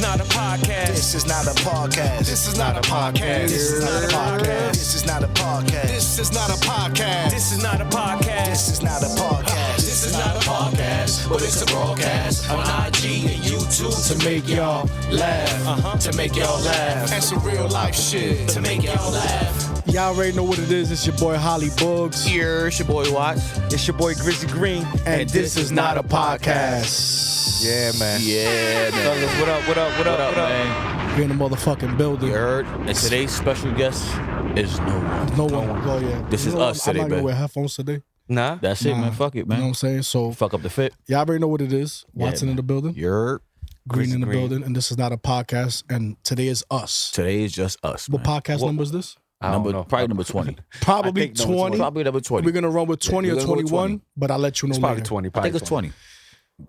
not a podcast. This is not a podcast. This is not a podcast. This is not a podcast. This is not a podcast. This is not a podcast. This is not a podcast. This is not a podcast. This is not a podcast, but it's a broadcast on IG and YouTube to make y'all laugh. To make y'all laugh. And some real life shit to make y'all laugh. Y'all already know what it is. It's your boy Holly Bugs. Here, it's your boy Watts. It's your boy Grizzly Green. And this is not a podcast. Yeah, man. Yeah, man. Fellas, what up, what up, what up, what up? man? We're in the motherfucking building. You heard? And today's special guest is no one. No one. Oh, yeah. This is You know us I'm today, not gonna man. wear headphones today. Nah. That's it, man. Fuck it, man. You know what I'm saying? So, Fuck up the fit. y'all already know what it is. Watson in the building. You heard? Green in the Green. building. And this is not a podcast. And today is us. Today is just us, What man. podcast number is this? I don't know. Probably number 20. Probably think number 20. Probably number 20. We're going to run with 20 Yeah, or we're gonna go with 21, 20. but I'll let you know It's probably later. 20. I Probably think it's 20.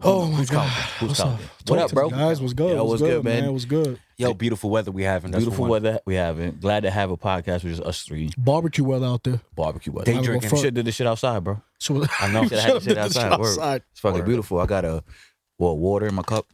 Oh, my Who's God. counting? Who's What's counting? up? What up, Talk to bro? the guys, what's good? Yeah, what's good, man? What's good? Yo, beautiful weather we having. That's Beautiful what weather we having. Glad to have a podcast with just us three. Barbecue weather out there. Barbecue weather. Day I'm gonna drinking. go Should have did this shit outside, bro. So, I know. Should have had this shit outside. Word. outside. It's fucking Word. beautiful. I got a water in my cup.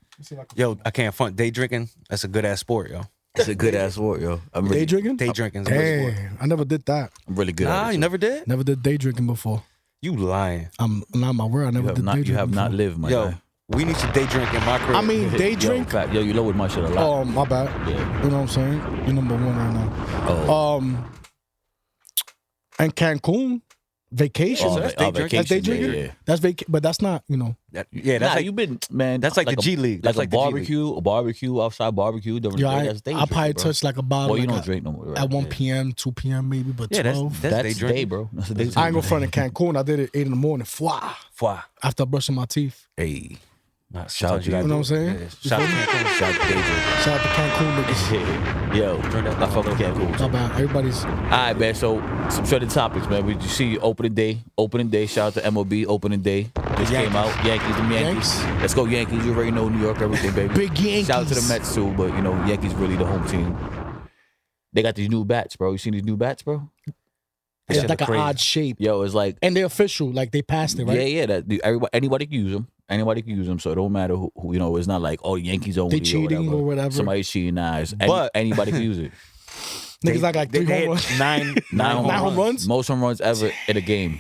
Yo, I can't front. Day drinking, that's a good ass sport, yo. It's a good ass sport, yo. I'm Day really, drinking? Day drinking's a good sport. Damn, I never did that. I'm really good Nah, at it. you never did? Never did day drinking before. You lying. I'm not my word. I never You have did not, day you drinking have not before. lived, my Yo, guy. we need to day drink in my crib. I mean, day drink. Yo, you lowered my shit a lot. Oh, my bad. Yeah. You know what I'm saying? You're number one right now. Oh, And Cancun, vacation. oh, that's oh, day drinking. That's day vacation, drinking. yeah, yeah. That's but that's not. You know. yeah, that's Nah, like you been, man. that's like the a- G League. Like That's a like the G League. barbecue, outside barbecue. Yo, That's day I drinking, probably bro. touched like a bottle. Well, you like don't drink no more. Right? at 1 Yeah. p.m., 2 p.m. maybe, but Yeah, 12. that's day That's drinking. day, bro. That's a day. I ain't gonna front in Cancun. I did it 8 in the morning. Fwa. Fwa. After brushing my teeth. Hey, Nah, Shout out sometimes to gotta you know do what I'm saying? it. Yeah, shout out to Cancun. shout out to day drinking. Shout out to Cancun niggas. Yo, I fuck with Cancun. My bad. Everybody's. All right, man. So some shredded topics, man. We see opening day. Shout out to MLB opening day. Just came out. Yankees, the Yankees. Yanks. Let's go Yankees. You already know New York, everything, baby. Big Yankees. Shout out to the Mets too, but you know Yankees really the home team. They got these new bats, bro. You seen these new bats, bro? It's shit like look an crazy. odd shape. Yo, it's like And they're official. Like they passed it, right? yeah. That anybody can use them. Anybody can use them, so it don't matter who you know. It's not like oh Yankees only. They cheating or whatever. Somebody's cheating. Nah, But- anybody can use it. Niggas like They 3 hit home runs. nine Nine home runs? Most home runs ever in a game.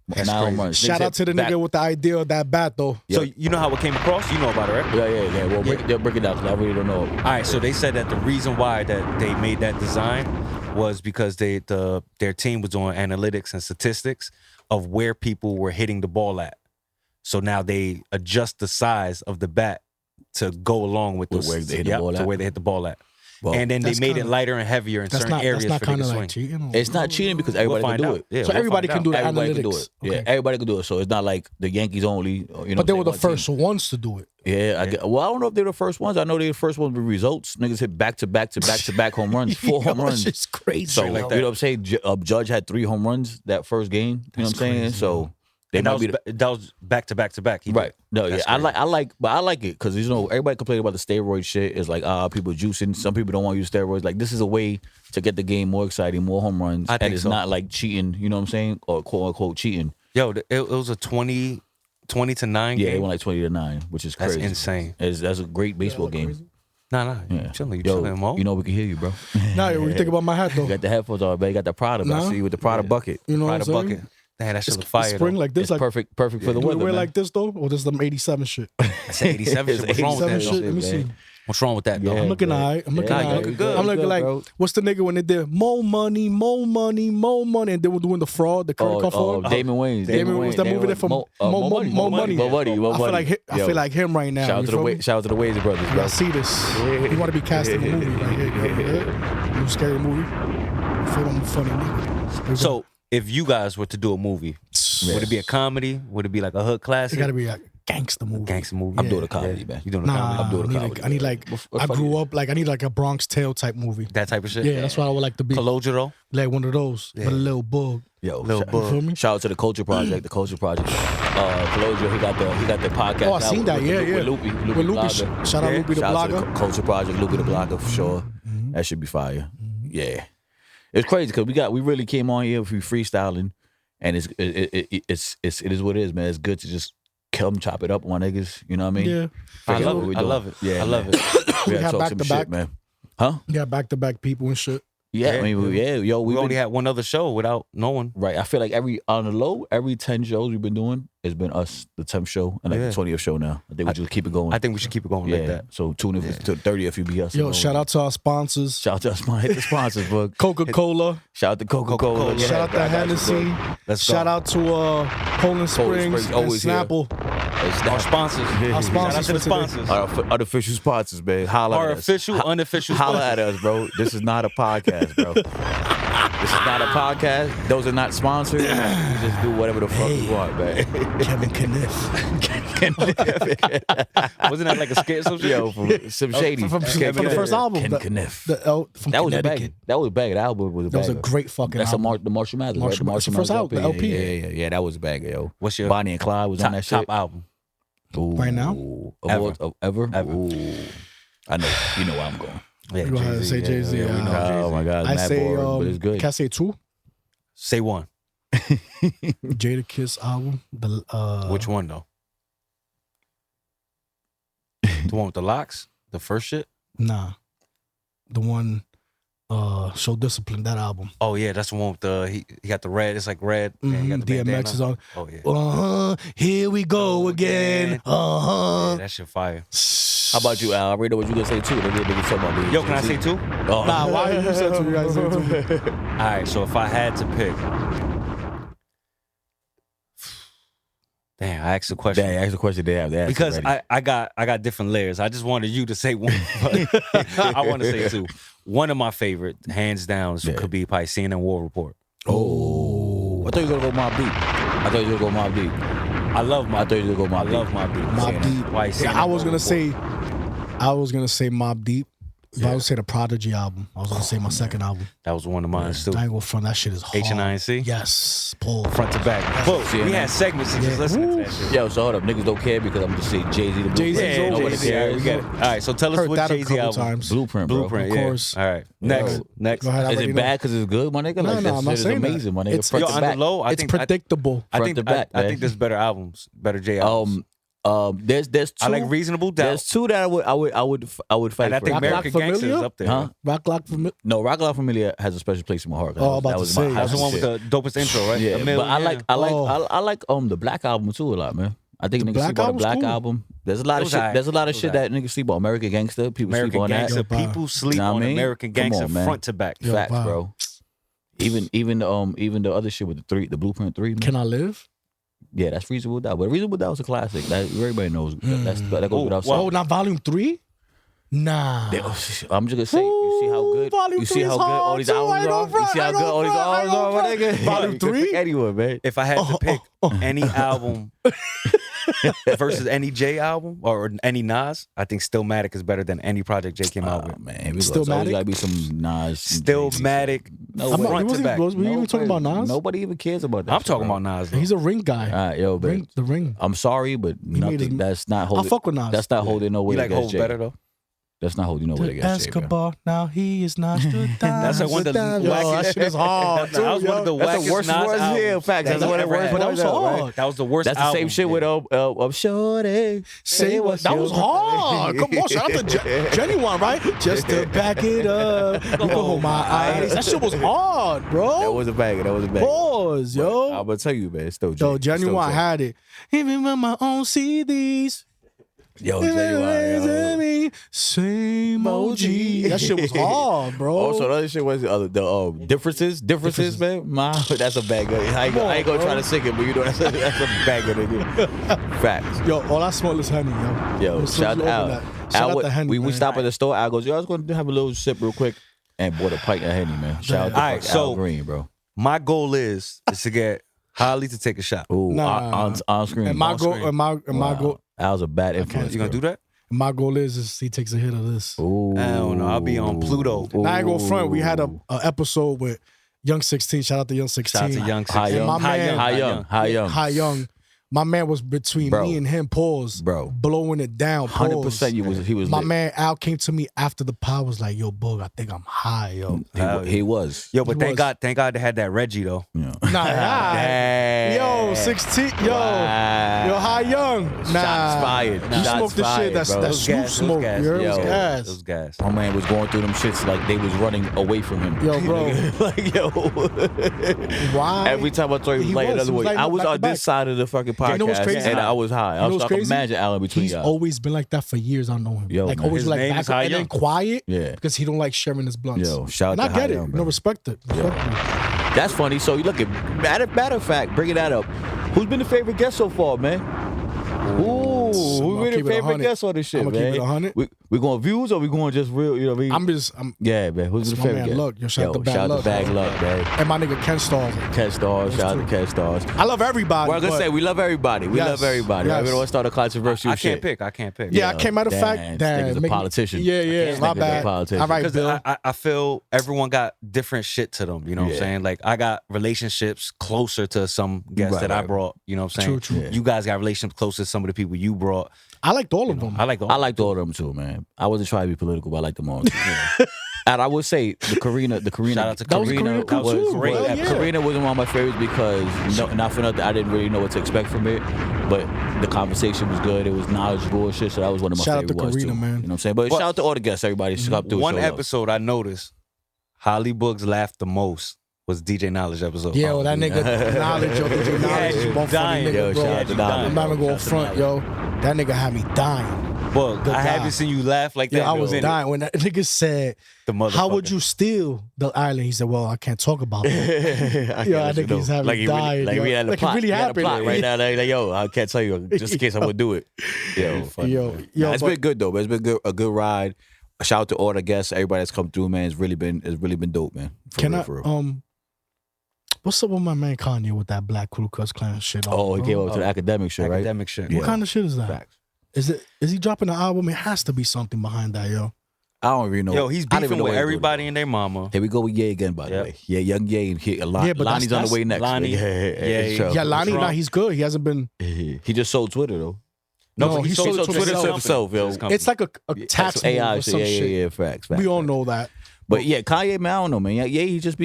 That's 9 home crazy. runs. Shout Niggas out to the hit back- nigga with the idea of that bat, though. So you know how it came across? You know about it, right? Yeah. Well, they'll break it down because I really don't know. All right, so they said that the reason why that they made that design was because their team was doing analytics and statistics of where people were hitting the ball at. So now they adjust the size of the bat to go along with With where they hit the ball to at? where they hit the ball at. Well, And then they that's made kinda- it lighter and heavier in That's certain not. areas That's not for they kind to of swing. like cheating. It's not cheating because everybody We'll can do find it. out. Yeah, So we'll everybody find can do out. the Everybody can do analytics. it. Yeah, Okay. everybody can do it. So it's not like the Yankees only. You know, But they were the one team. first ones to do it. Yeah, I get, well, I don't know if they're the first ones. I know they're the first ones with results. Niggas hit back to back home runs, 4 home runs. It's crazy. So like you that. know what I'm saying? Judge had 3 home runs that first game. You know what I'm saying? crazy, So they And might that be was, that was back to back to back. He right. did. No, yeah, That's I crazy. like it because you know everybody complain about the steroid shit. It's like people juicing. Some people don't want to use steroids. Like this is a way to get the game more exciting, more home runs, I and think it's so. not like cheating. You know what I'm saying? Or quote unquote cheating. Yo, it was a 20 to 9 Yeah, game. they went like 20-9, which is That's crazy. insane. That's a great baseball game. Nah, Yeah. you chilling, Yo, Mo. you know we can hear you, bro. Nah, what you think about my hat though? You got the headphones on, man. You got the Prada. Nah. I see you with the Prada bucket. You know Pride what I'm of saying? bucket. Damn, that shit look It's fire. spring though. like this, It's like perfect for the do we weather, wear man. like this though, or this some '87 shit? That's 87 shit. What's wrong with 87 that? shit. though? Let me see. man. What's wrong with that, though? I'm looking alright. I'm looking Yeah, alright. you looking good. I'm looking Good, like, bro. what's the nigga when they did more money, and they were doing the fraud, the credit card fraud. Damon Wayans. Damon, what's that movie there for Mo- Mo Money? More money. I feel like him right now. Shout out you to the feel me? shout out to the Ways brothers, bro. Y'all see this? You want to be casting a movie right here? You scary movie? I feel I'm a funny nigga. So, if you guys were to do a movie, would it be a comedy? Would it be like a hood it classic? gotta be a gangster movie. gangster movie. I'm doing a comedy, man. You doing a Nah, comedy? I'm doing a comedy. I need like I grew up like I need like a Bronx Tale type movie. That type of shit? Yeah, that's what I would like to be. Kalojiro? Like one of those, but a little bug. Yo, Lil shout, Bug. You feel me? shout out to the Culture Project. The Culture Project. Closure. He got the podcast. Oh, I out seen that. with- Yeah, with yeah. Loopy. With Loopy. Blogger. Shout out Yeah. Loopy the Shout out to the blogger. Culture Project, Loopy the Blogger for sure. That should be fire. Yeah, it's crazy because we really came on here for freestyling, and it is what it is, man. It's good to just kill them, chop it up, my niggas. You know what I mean? Yeah. I Forget love what it. we I doing. love it. Yeah, I love man. it. We We gotta had talk back some to shit, back. man. Huh? Yeah, back-to-back people and shit. Yeah, Yeah. I mean, yo, We we've only been, had one other show without no one. right. I feel like on the low, every 10 shows we've been doing, it's been us, the 10th show, and like Yeah. the 20th show now. I think we just keep it going. I think we should keep it going yeah. like that. So tune in to the 30th, you be us. Yo, alone. shout out to our sponsors. Shout out to us, man. Hit the sponsors, bro. Coca-Cola. Shout out to Coca-Cola. Coca-Cola. Yeah, Shout out to I got you, Hennessy. bro. Let's go. Shout out to Poland Springs and always here. Snapple. It's Our not- sponsors. Our Shout sponsors out to the for today. sponsors. Our unofficial sponsors, man. Holla Our at us. official, unofficial Holla sponsors. at us, bro. This is not a podcast, bro. This is not a podcast. Those are not sponsored. We just do whatever the fuck we want, man. Kevin Kniff. Wasn't that like a skit or some shit? Yo, from some shady. From the first album. Ken the- Kniff. From That was a Connecticut. bag. That was a bag. The album was a That was a banger. great fucking That's album. the Marshall Mathers, right? Marshall- it's the first album, the LP. Yeah. That was a banger, yo. What's your Bonnie and Clyde was on that shit. top album? Ooh. Right now? Ever? Ever. Ooh. I know. You know where I'm going. Yeah, You go ahead and say Jay-Z. Yeah, we know Oh, Jay-Z. Oh my God, I it's mad say, boring, but it's good. can I say two? Say one. Jada Kiss album. Which one though? The one with the locks? The first shit? Nah. The one, Show Discipline, that album. Oh yeah, that's the one with the he got the red. It's like red. and he got the DMX bandana. is on. Oh yeah. Here we go again. Yeah, that shit fire. How about you, Al? I already know what you gonna say too. Nigga talking about this. Yo, can I say two? Oh. Nah, why you said two? You guys said two. All right, so if I had to pick, damn, I asked the question. Dang, ask the question they have to ask Because already. I got different layers. I just wanted you to say one, but I want to say two. One of my favorite, hands down, could be probably CNN War Report. Oh, I thought you were gonna go Mobb Deep. I love I thought you were gonna go Mobb Deep. Mobb Deep. Mobb Deep. Why you saying Yeah, I was War gonna Report? say Mobb Deep. But I would say the Prodigy album. I was gonna say my second album. That was one of mine too. I ain't gonna front. That shit is hard. H&I&C? Yes, pull. Front to back. But we had segments of just listening to that shit. Yo, so hold up, niggas don't care because I'm just saying Jay-Z the Blueprint. Jay-Z's Yeah, always Nobody Jay-Z, cares. we get it. All right, so tell us Heard what that a Jay-Z couple album. times. Blueprint, bro. Blueprint, Of yeah. course. All right, Yo, next. Go ahead. I Is already it know. bad because it's good, my nigga? No, Like, no, that I'm not shit is saying that. amazing, my nigga. It's- Front Yo, to on back. the low, I It's think predictable. I Front think to back, I man. think there's better albums, better J albums. There's two. I like Reasonable Doubt. There's two that I would fight And I for. think Rock American Lock Gangster is Familiar? up there. Huh? Rock Lock for me. No, Rock La Familia has a special place in my heart. Oh, I'm about that to was say, my That was the one with shit. the dopest intro, right? Yeah, A million. but I like Oh. I like the Black album too a lot, man. I think niggas Black sleep on the album's Black cool. album. There's a lot It of was shit. alright. There's a lot It of was shit that niggas sleep on. American Gangster. People sleep American on Gangster. Yo, Bob. People sleep Know what I on mean? American Come on, Gangster man. front to back. Yo, Facts, Bob. bro. Even the other shit with the Blueprint 3. Man. Can I live? Yeah, that's Reasonable Doubt. But Reasonable Doubt was a classic. That everybody knows. That goes without saying. Oh, not volume 3? Nah. I'm just gonna say, you see how good, Volume you see 3 how is good all hard, these too. albums I are. don't You front, see how I good don't all these front, I albums are, don't my nigga. Volume You can 3? pick anyone, man. If I had to pick any album versus any J album or any Nas, I think Stillmatic is better than any project J came out Oh with. man, Stillmatic? It's always gotta be some Nas. some Jay-Z. Stillmatic, No, I'm not- front we to back. wasn't even talking about Nas? Nobody even cares about that. I'm shit, talking bro. about Nas. Though. He's a ring guy. All right, yo, Ring, but the ring. I'm sorry, but made nothing. his- That's not I holding. fuck with Nas. That's not holding no You weight like against Hov Jay. better though? That's not holding no weight against Jay. bro. Escobar, now he is Nostradamus. That's like one of the Yo, wackest- that shit is hard, too, That was one of the yo. That's the wackest worst Nas words here. albums Facts. That's that one of the ever worst had. But that was words ever, hard. right? That was the worst That's the album. same shit with Shorty. Say what? That was hard. Come on, shout out to Genuine, right? Just to back it up. You can hold my eyes. That shit was hard, bro. That was a banger. That was a banger. Pause, yo. I'm gonna tell you, man. It's still Yo, Jay. Genuine had it. Even with my own CDs. Yo, Genuine. yo. Me, same OG. That shit was hard, bro. Also, the other shit was the differences, man. That's a banger. I ain't gonna bro. try to sing it, but you know that's a banger, nigga. Facts. Yo, all I smoke is Henny, yo. Yo, shout out. Shout out to Henny, we man. stop at the store. Al goes, yo, I was going to have a little sip real quick, and bought a pint of Henny, man. Shout out to Alright, fucking Al so- Green, bro. My goal is to get Holly to take a shot. Ooh, Nah. on screen. And my on goal, screen. and my Wow. goal, Al's a bad influence. You gonna do that? my goal is he takes a hit of this. Ooh. I don't know. I'll be on Pluto. Now I ain't gonna front. We had a episode with Young 16. Shout out to Young 16. Shout out to Young High 16. Young. my man- High Young. High Young. My man was between Bro. me and him, pause. Bro. Blowing it down, pause. 100% he was My lit. man Al came to me after the pod, was like, yo, Boog, I think I'm high, yo. He was. Yo, but He thank was. God they had that Reggie though. Yeah. Nah, Dang. yo, 16, yo, Wow. yo, high young. Nah, Shots fired. He Shots smoked the shit fired, that's bro. that It was Snoop gas, it was smoke. gas. You heard? It was Yo. gas. It was gas. My man was going through them shits like they was running away from him. Yo, bro. Like, yo. Why? Every time I thought he was playing another way, like I was back to on back. this side of the fucking podcast, You know what's crazy? and I was high. I You know was what's like, crazy? imagine Allen between He's y'all. always been like that for years. I know him. Yo, like man. always His like name back is High and then Young. quiet. Yeah. Because he don't like sharing his blunts. Yo, shout and out I to get High it. Young, No, bro. respect it. Respect me. That's funny. So you look at matter of fact, bringing that up. Who's been the favorite guest so far, man? Ooh, who's I'ma been keep the it favorite 100. guest on this shit, I'ma keep man? it 100. We going views or we going just real? You know what I mean? I'm yeah, man. Who's the That's my favorite man, guest? Luck. Yo, shout out to Bad shout out Luck, to Bag bro. Luck, man. and my nigga Ken Stars. Cat Stars, shout out to Cat Stars. I love everybody. Well, I'm gonna but- say we love everybody. We Yes, love everybody. Right? yes. We don't want to start a controversial I shit. can't pick. Yeah, I came out of Damn, fact this that nigga's a politician. Yeah, This yeah, my nigga's a bad. politician. All right, Because Bill. I feel everyone got different shit to them. You know what I'm Yeah. saying? Like I got relationships closer to some guests Right, that I right. brought. You know what I'm saying? True, true. You guys got relationships closer to some of the people you brought. I liked all of them. I like I liked all of them too, man. I wasn't trying to be political, but I liked them all. Too. And I would say the Karina. Shout out to That was Karina. Karina That was too, great. bro. episode. Yeah. Karina wasn't one of my favorites because not for nothing, I didn't really know what to expect from it. But the conversation was good. It was knowledgeable and shit. So that was one of my Shout out favorite to ones Karina, too. man. You know what I'm saying? But Well, shout out to all the guests, everybody. Come through. One showed up. episode I noticed, Holly Boogs laughed the most was DJ Knowledge episode. Yeah, well, that nigga Knowledge, yo, DJ Knowledge, is one funny dying, nigga, yo, bro. shout out to Knowledge. I'm not gonna go Shout up out to front, yo. That nigga had me dying. But Good I guy. haven't seen you laugh like that. Yeah, I in a was minute. dying when that nigga said, The "How would motherfucker. you steal the island?" He said, "Well, I can't talk about it." Yeah, I think he's having like he died, really, like yo. we had a Like it plot. really We had a happened. plot right now. Like, yo, I can't tell you just in case I would do it. Yo, Yo, Nah, it's but- been good though. But it's been good, a good ride. Shout out to all the guests, everybody that's come through, man. It's really been dope, man. For Can real, I for real. What's up with my man Kanye with that Black Ku Klux Klan shit? Oh, he bro? came up to the academic shit, right? Academic shit. What kind of shit is that? Facts. Is he dropping an album? It has to be something behind that, yo. I don't even know. Yo, he's I don't even beefing know with where he's everybody and their mama. Here we go with Ye again, by the Yep. way. Yeah, young Ye. And Yeah, but Lonnie's on that's- the way next. Lonnie, yeah, Ye. Yeah, Lonnie, Trump. nah, he's good. He hasn't been. He just sold Twitter though. No, he he sold sold it to Twitter his to himself, yo. company. It's like a tax Some AI move or shit. some Yeah, shit. yeah, facts. We all know that. But yeah, Kanye, man, I don't know, man. Yeah, he just I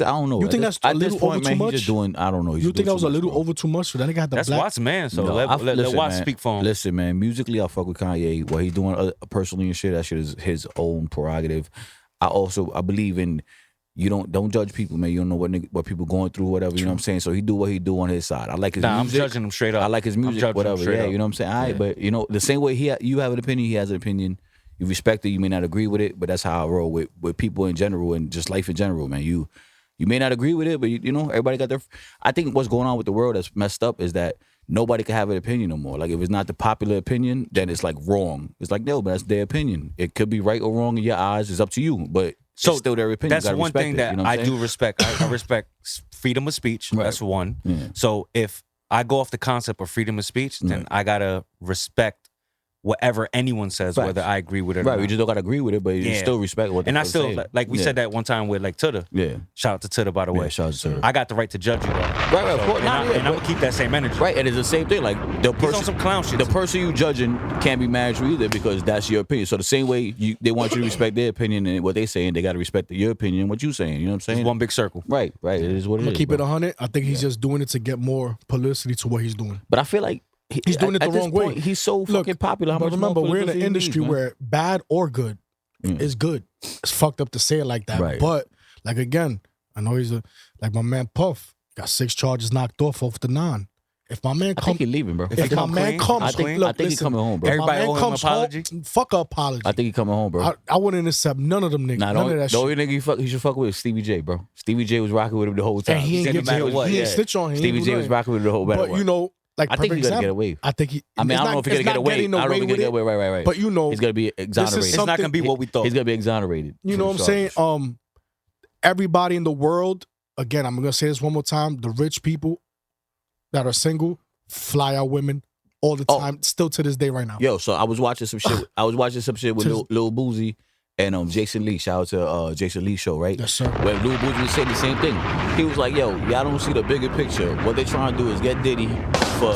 don't know. You At think this- that's a at this little point, over man, too he's just much? doing, I don't know. he's You doing think that was too a much, little bro. over too much? That nigga had the That's black. Watt's man. So No, let listen, Watt man. speak for him. Listen, man. Musically, I fuck with Kanye. What he's doing personally and shit, that shit is his own prerogative. I believe in don't judge people, man. You don't know what people going through, whatever. You know what I'm saying? So he do what he do on his side. I like his Nah, music. I'm judging him straight up. I like his I'm music, judging him whatever. straight Yeah, up. you know what I'm saying? All right, Yeah. but you know the same way you have an opinion, he has an opinion. You respect it. You may not agree with it, but that's how I roll with people in general and just life in general, man. You may not agree with it, but you know everybody got their. I think what's going on with the world that's messed up is that nobody can have an opinion no more. Like if it's not the popular opinion, then it's like wrong. It's like no, but that's their opinion. It could be right or wrong in your eyes. It's up to you, but So it's still their opinion. That's You gotta one respect thing it, that you know what I'm I saying? do respect. I respect freedom of speech. Right. That's one. Yeah. So if I go off the concept of freedom of speech, then Right. I gotta respect whatever anyone says, Facts. whether I agree with it or Right, not. we just don't gotta agree with it, but you Yeah. still respect what. And I they're still saying. like we Yeah. said that one time with like Tudor. Yeah, Shout out to Tudor, by the way. yeah. Shout out to her. I got the right to judge you though. Right, of course. And, Nah, yeah, I'm but- gonna keep that same energy. Right, and it's the same thing. Like the He's on person, some clown shit. the person you judging can't be mad at you either because that's your opinion. So the same way they want you to respect their opinion and what they saying, they got to respect your opinion and what you saying. You know what I'm saying? It's one big circle. Right. It is what it I'm is. gonna keep bro. it 100. I think he's just doing it to get more publicity to what he's doing. But I feel like He's doing it the at this wrong way. point, He's so Look, fucking popular. How but much remember, more we're in an publicity he industry needs, man? where bad or good Yeah. is good. It's fucked up to say it like that. Right. But like again, I know he's like my man Puff got 6 charges knocked off the 9. If my man I come, think he's leaving, bro. If if he my come man clean, comes, I think- look, I think he's listen, coming home, bro. if my Everybody man owe him comes an apology? home, fuck an apology. I think he's coming home, bro. I wouldn't accept none of them niggas. Nah, none of that the shit. only nigga he should fuck with is Stevie J, bro. Stevie J was rocking with him the whole time. And he ain't Said no get matter to, what, he ain't yeah. snitch on him. He Stevie ain't J do was nothing. rocking with him the whole. But you know, like I think perfect he's gonna get example, away. I think he. I mean, it's I don't know not- if he's gonna it's get not away. getting I don't know if away he's gonna get with away. it, Right. But you know, He's gonna be exonerated. It's not gonna be what we thought. He's gonna be exonerated. you know what I'm saying? Everybody in the world, again, I'm gonna say this one more time: the rich people that are single fly out women all the Oh. time, still to this day, right now. Yo, so I was watching some shit. With Tis- Lil Boozy and Jason Lee. Shout out to Jason Lee show, right? Yes, sir. Where Lil Boozy was saying the same thing. He was like, "Yo, y'all don't see the bigger picture. What they trying to do is get Diddy for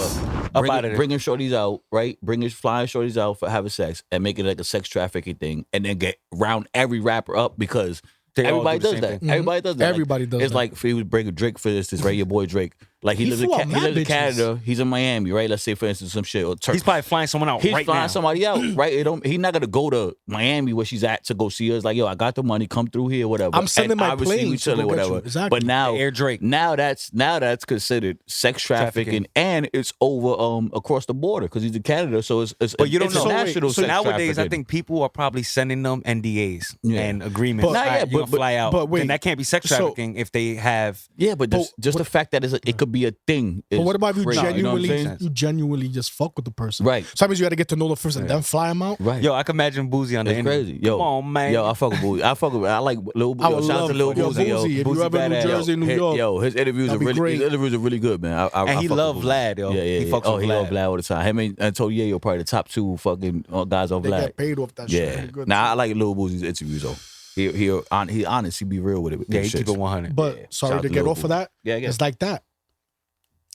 Up out of there. bringing shorties out, right? Flying shorties out for having sex and make it like a sex trafficking thing, and then get round every rapper up because They all everybody do the does same that. thing. Everybody does that. Everybody does It's that. like if he would bring a Drake for instance, right? Your boy Drake. Like he He lives flew out in mad bitches. Canada. He's in Miami, right? Let's say for instance some shit or Turkey. He's probably flying someone out He's right flying now. somebody out, right? He's not gonna go to Miami where she's at to go see her. It's like, yo, I got the money, come through here, whatever. I'm sending And my obviously plane we to chilling, go get you. whatever. Exactly. But now, Air Drake. now that's considered sex trafficking, and it's over across the border because he's in Canada, so it's But you don't know. international So sex nowadays, I trafficking. think people are probably sending them NDAs Yeah. and agreements. But- All right, Nah, yeah, you're gonna fly out. but wait. Then that can't be sex So- trafficking if they have. yeah, but just the fact that it could be a thing. But what about if you crazy, you know what I'm genuinely, saying? you genuinely just fuck with the person? Right. Sometimes you got to get to know the first and then fly him out. Right. Yo, I can imagine Boozy on the It's end. crazy. Yo, Come on, man. Yo, I fuck with Boozy. I like Lil Boozy. I would Shout out love to Lil yo, Boozy. Yo, Boozy, if Boozy you ever in New badass. Jersey, New His- York, Yo, his interviews that'd be great. are really good, man. I And he fuck love with Boozy. Vlad, yo. Yeah, yeah, He yeah. fucks Oh, with he Vlad. love Vlad all the time. Him and Antonio Yayo probably the top two fucking guys on They Vlad. get paid off that shit. Yeah. They're good Now I too. like Lil Boozy's interviews though. He honest. He be real with it. Yeah, he Shit. keep it 100. But Shout sorry out to to get Lil off of Boozy. that. Yeah, yeah. It's like that.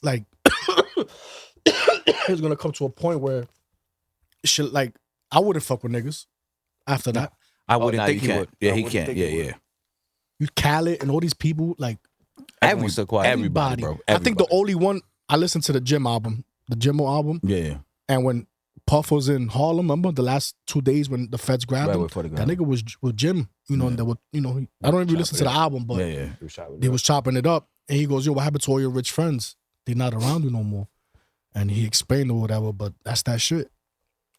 Like it's gonna come to a point where shit. Like I wouldn't fuck with niggas after that. I Oh, wouldn't nah, think you he can't. would. Yeah, I he wouldn't can't. think Yeah, he would. yeah. You Khaled and all these people. Like Everyone's still quiet. Everybody, bro. I think the Everybody. only one I listened to the Jim album, the Jimmo album, Yeah, yeah. and when Puff was in Harlem, remember the last 2 days when the feds grabbed Right him? before they That grabbed him. nigga was with Jim, you know, and they were, you know, I don't even listen to the album, but Yeah, yeah. he was chopping it up, and he goes, "Yo, what happened to all your rich friends? They're not around you no more." And he explained or whatever, but that's that shit.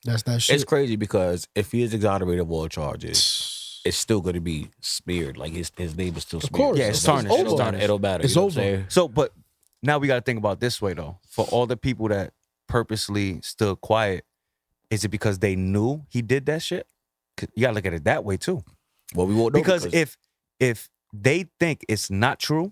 That's that shit. It's crazy because if he is exonerated of all charges, it's still going to be smeared. Like his name is still smeared. course. Yeah, it's So tarnished. It's over. It'll matter. It's you know what I'm over. saying? So, but now we got to think about this way though. For all the people that purposely stood quiet, is it because they knew he did that shit? 'Cause you got to look at it that way too. Well, we won't know Because if they think it's not true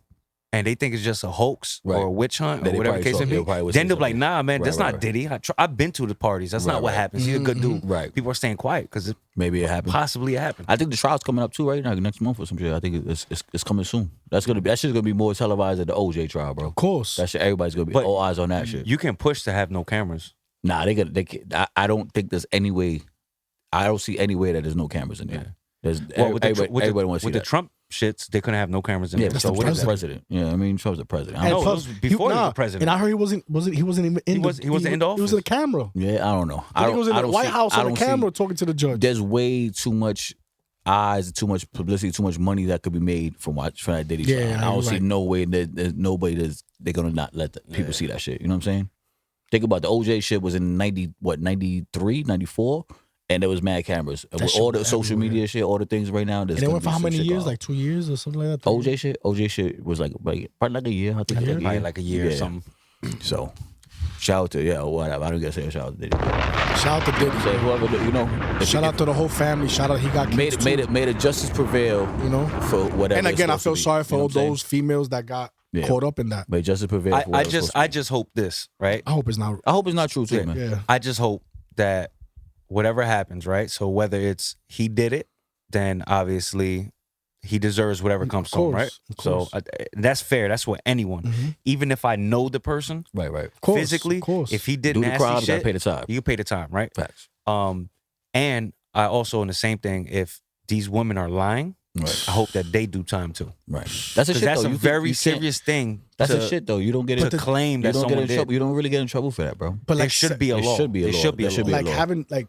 and they think it's just a hoax Right. or a witch hunt Then or they whatever probably case saw- it they be, probably would then say they're like, something. nah, man, Right, that's right, not right. Diddy. I've been to the parties. That's Right, not what right. happens. He's a good dude. Right. People are staying quiet because Maybe it happened. possibly it happened. I think the trial's coming up too, right? Like next month or some shit. I think it's coming soon. That shit's gonna be more televised than the OJ trial, bro. of course. That shit, everybody's gonna be But all eyes on that shit. You can push to have no cameras. Nah, I don't think there's any way. I don't see any way that there's no cameras in there. There's Well, with the, everybody wants to see with the that. Trump shits, they couldn't have no cameras in Yeah, there. but So the what is that? president. Yeah, I mean Trump's the president. I And don't No, know. it was before he was the president. And I heard he wasn't even in He wasn't in the He was in the office. camera. Yeah, I don't know. I think he was in I the don't White see- House I on the don't see- camera talking to the judge. There's way too much eyes, too much publicity, too much money that could be made from that Diddy Yeah, trial. yeah, I don't you're see right. no way that there's nobody they're gonna not let the people see that shit. You know what I'm saying? Think about the OJ shit was in 93, 94, and there was mad cameras. With shit all the was social everywhere. media shit, all the things right now. And they went for how many years? Like 2 years or something like that? OJ shit was like probably like a year. I think A year? Probably like a year or Yeah. something. So shout out to whatever. I don't gotta say shout out to Diddy. Shout out to Diddy. Say whoever you know. if- Shout out to the whole family. Shout out he got kids too, made it justice prevail. you know. For whatever. And it's again, I supposed feel to be. sorry for You know all what I'm saying? those females that got Yeah. caught up in that. May justice prevail. for whatever it's supposed to I be. just hope this, right? I hope it's not. I hope it's not true too, Yeah. man. Yeah. I just hope that whatever happens, right? So whether it's he did it, then obviously he deserves whatever comes to him, course, right? of So course. that's fair. That's what anyone, Mhm. even if I know the person Right, right. Of course, physically, of course. if he did Do the nasty crime, shit, gotta pay the time. you pay the time, right? Facts. And I also in the same thing, if these women are lying, Right. I hope that they do time too. Right. That's a Because shit that's though. a You very can't- serious thing. That's to, a shit though. You don't get to in. claim You that don't get someone in did. trouble. You don't really get in trouble for that, bro. But There like, should be a There law. should be a There law. should be a There should law. be a like law. having like.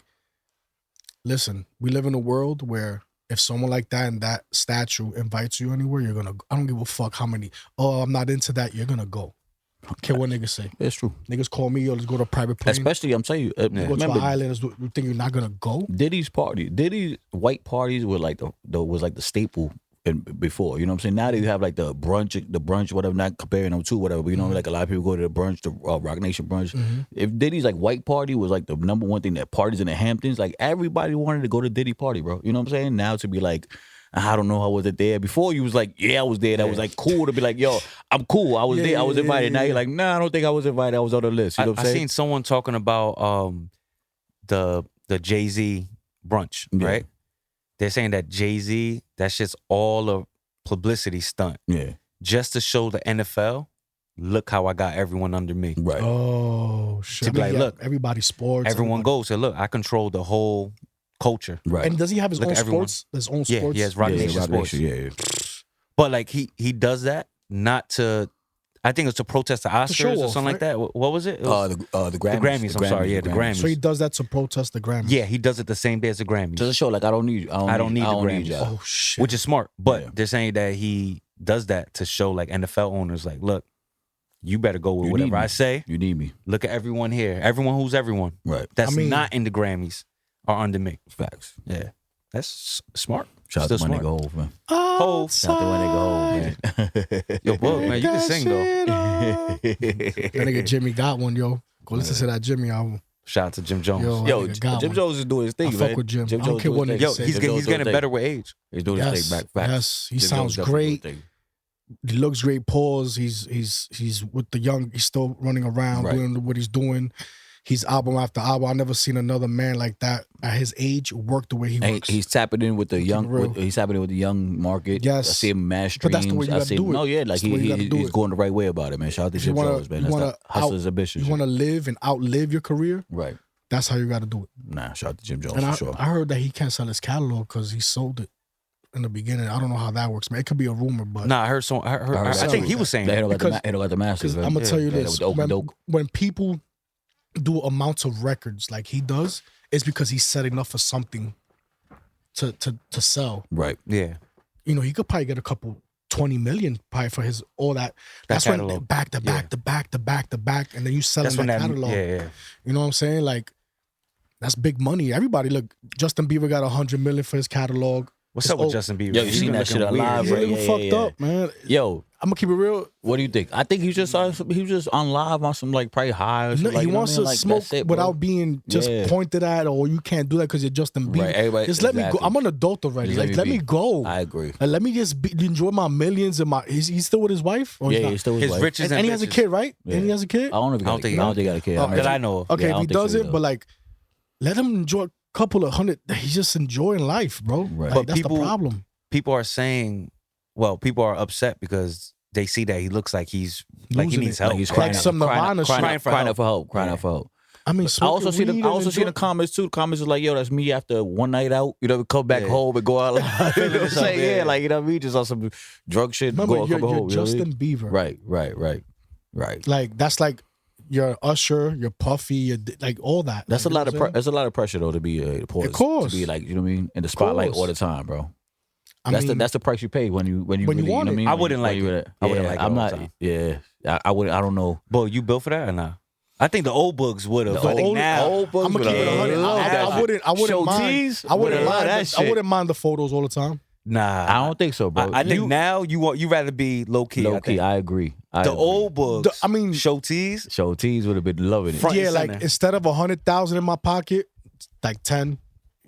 Listen, we live in a world where if someone like that in that statue invites you anywhere, you're gonna. I don't give a fuck how many. Oh, I'm not into that. You're gonna go. I don't care what niggas say. It's true. Niggas call me, yo, let's go to a private plane. Especially, I'm telling you. go to Remember, an island. You think you're not gonna go? Diddy's white parties were like was like the staple before. You know what I'm saying? Now they have like the brunch, whatever. Not comparing them to whatever. But you know, like a lot of people go to the brunch, the Rock Nation brunch. If Diddy's like white party was like the number one thing that parties in the Hamptons, like everybody wanted to go to Diddy party, bro. You know what I'm saying? Now to be like, I don't know, how was it there? Before you was like, yeah, I was there. That was like cool to be like, yo, I'm cool. I was there. I was invited. Now you're like, nah, I don't think I was invited. I was on the list. You know what I'm I saying? seen someone talking about the Jay-Z brunch, Yeah. right? They're saying that Jay-Z, that shit's all a publicity stunt Yeah. just to show the NFL look how I got everyone under me. Right. Oh shit! To be like, look, everybody sports. Everyone everybody. goes and look, I control the whole culture. Right. And does he have his Look own at everyone. sports? His own Yeah, sports. he has Rock Nation Rock Sports. Nation, yeah. But like he does that not to. I think it's to protest the Oscars show or off, something like that. What was it? It was The Grammys. the Grammys. I'm sorry. Yeah, the Grammys. So he does that to protest the Grammys. Yeah, he does it the same day as the Grammys, Just to show, like, I don't need. I don't need the Grammys. Oh shit! which is smart. But Yeah. they're saying that he does that to show like NFL owners, like, look, you better go with You whatever need me. I say. You need me. Look at everyone here. Everyone who's everyone. Right. That's I mean- not in the Grammys are under me. Facts. Yeah, that's smart. Shout Still out to my smart. nigga Hov, man. Hov. Shout out to my nigga Hov, man. Yo, bro, man, you can sing though. That nigga Jimmy got one, yo. Go listen to that Jimmy album. Shout out to Jim Jones. Yo, Yo, that nigga got Jim one. Jones is doing his thing, I man. fuck with Jim. I don't Jones care doing what his nigga thing. Yo, say. he's Jim Jones getting doing better his with age. thing. He's doing Yes, his thing back. Facts. yes. He Jim sounds Jones definitely great. doing his thing. He looks great. Pause. He's with the young. He's still running around Right. doing what he's doing. He's album after album. I never seen another man like that at his age work the way he And works. he's tapping in with the young. it real. He's tapping in with the young market. Yes. I see him mass But streams. that's the way you I gotta see do him. it. No, yeah, like That's the way you gotta do he's it. going the right way about it, man. Shout out to If you Jim wanna- Jones, man. you That's wanna that hustler's ambition. You want to live and outlive your career. Right. That's how you got to do it. Nah, shout out to Jim Jones And for sure. I heard that he can't sell his catalog because he sold it in the beginning. I don't know how that works, man. It could be a rumor, but Nah, I heard some. I heard think that. he was saying They that. don't got Because- the they don't got the masters. I'm gonna tell you this: With the when people do amounts of records like he does, it's because he's setting up for something to sell. Right. Yeah, You know, he could probably get a couple 20 million probably for his all that. That's when catalog. back to back to back to back to back, and then you selling that's when that that. catalog. Yeah. You know what I'm saying? Like that's big money. Everybody look. Justin Bieber got 100 million for his catalog. What's It's up with old. Justin Bieber? Yo, you He's seen been that shit looking weird. alive, Yeah, right? you fucked up, man. Yo, I'm gonna keep it real. what do you think? I think he was just on live on some like probably high or No, something. he like, you know wants what I mean? to Like, smoke that's it, bro. without being just Yeah. pointed at, or you can't do that because you're Justin Bieber. Right, everybody- Just let me exactly. go. I'm an adult already. Just Like, let me be. go. I agree. Like, let me just enjoy my millions and my. He's still with his wife. Or Yeah, he's not? he's still His wife. riches And he has a bitches. kid, right? Yeah. And he has a kid. I don't know if he I got don't a think kid. he I don't think he got a kid. Oh, that I know of. Okay, Yeah, I if don't he think so does it, either. but like, let him enjoy a couple of hundred. He's just enjoying life, bro. Right. Like, But that's people- the problem. People are saying, well, people are upset because they see that he looks like he's like he Losing needs it. help. Like he's Like crying, some crying, Nirvana crying, shit. crying out for help. Crying out for help. I mean, I also see the comments too. The comments are like, yo, that's me after one night out. You know, come back Yeah. home and go out. Like, you know what I'm saying? Yeah. Yeah, like, you know what I mean? Just on some drug shit. Remember, go you're come home. You know what I Justin mean? Bieber. Right. Like that's like your Usher, your Puffy, your like all that. That's like, a lot of you know what I'm that's a lot of pressure though to be a Of course. to be like, you know what I mean, in the spotlight course. all the time, bro. I That's mean, that's the price you pay when you really, want you know what I it. mean? I wouldn't like When you- it. I wouldn't yeah, like it I'm all the not. time. Yeah, I would. I don't know. Bro, you built for that or not? I think the old bugs would have. The I think old- now. old bugs I'm gonna would keep it have 100. loved that I wouldn't Show mind. tees? I wouldn't Would've loved mind. that I shit. wouldn't mind the photos all the time. Nah, I don't think so, bro. I think now you rather be low key. low key. I agree. The old bugs. I mean- show tees. show tees would have been loving it. Front Yeah, and like center. instead of 100,000 in my pocket, like 10.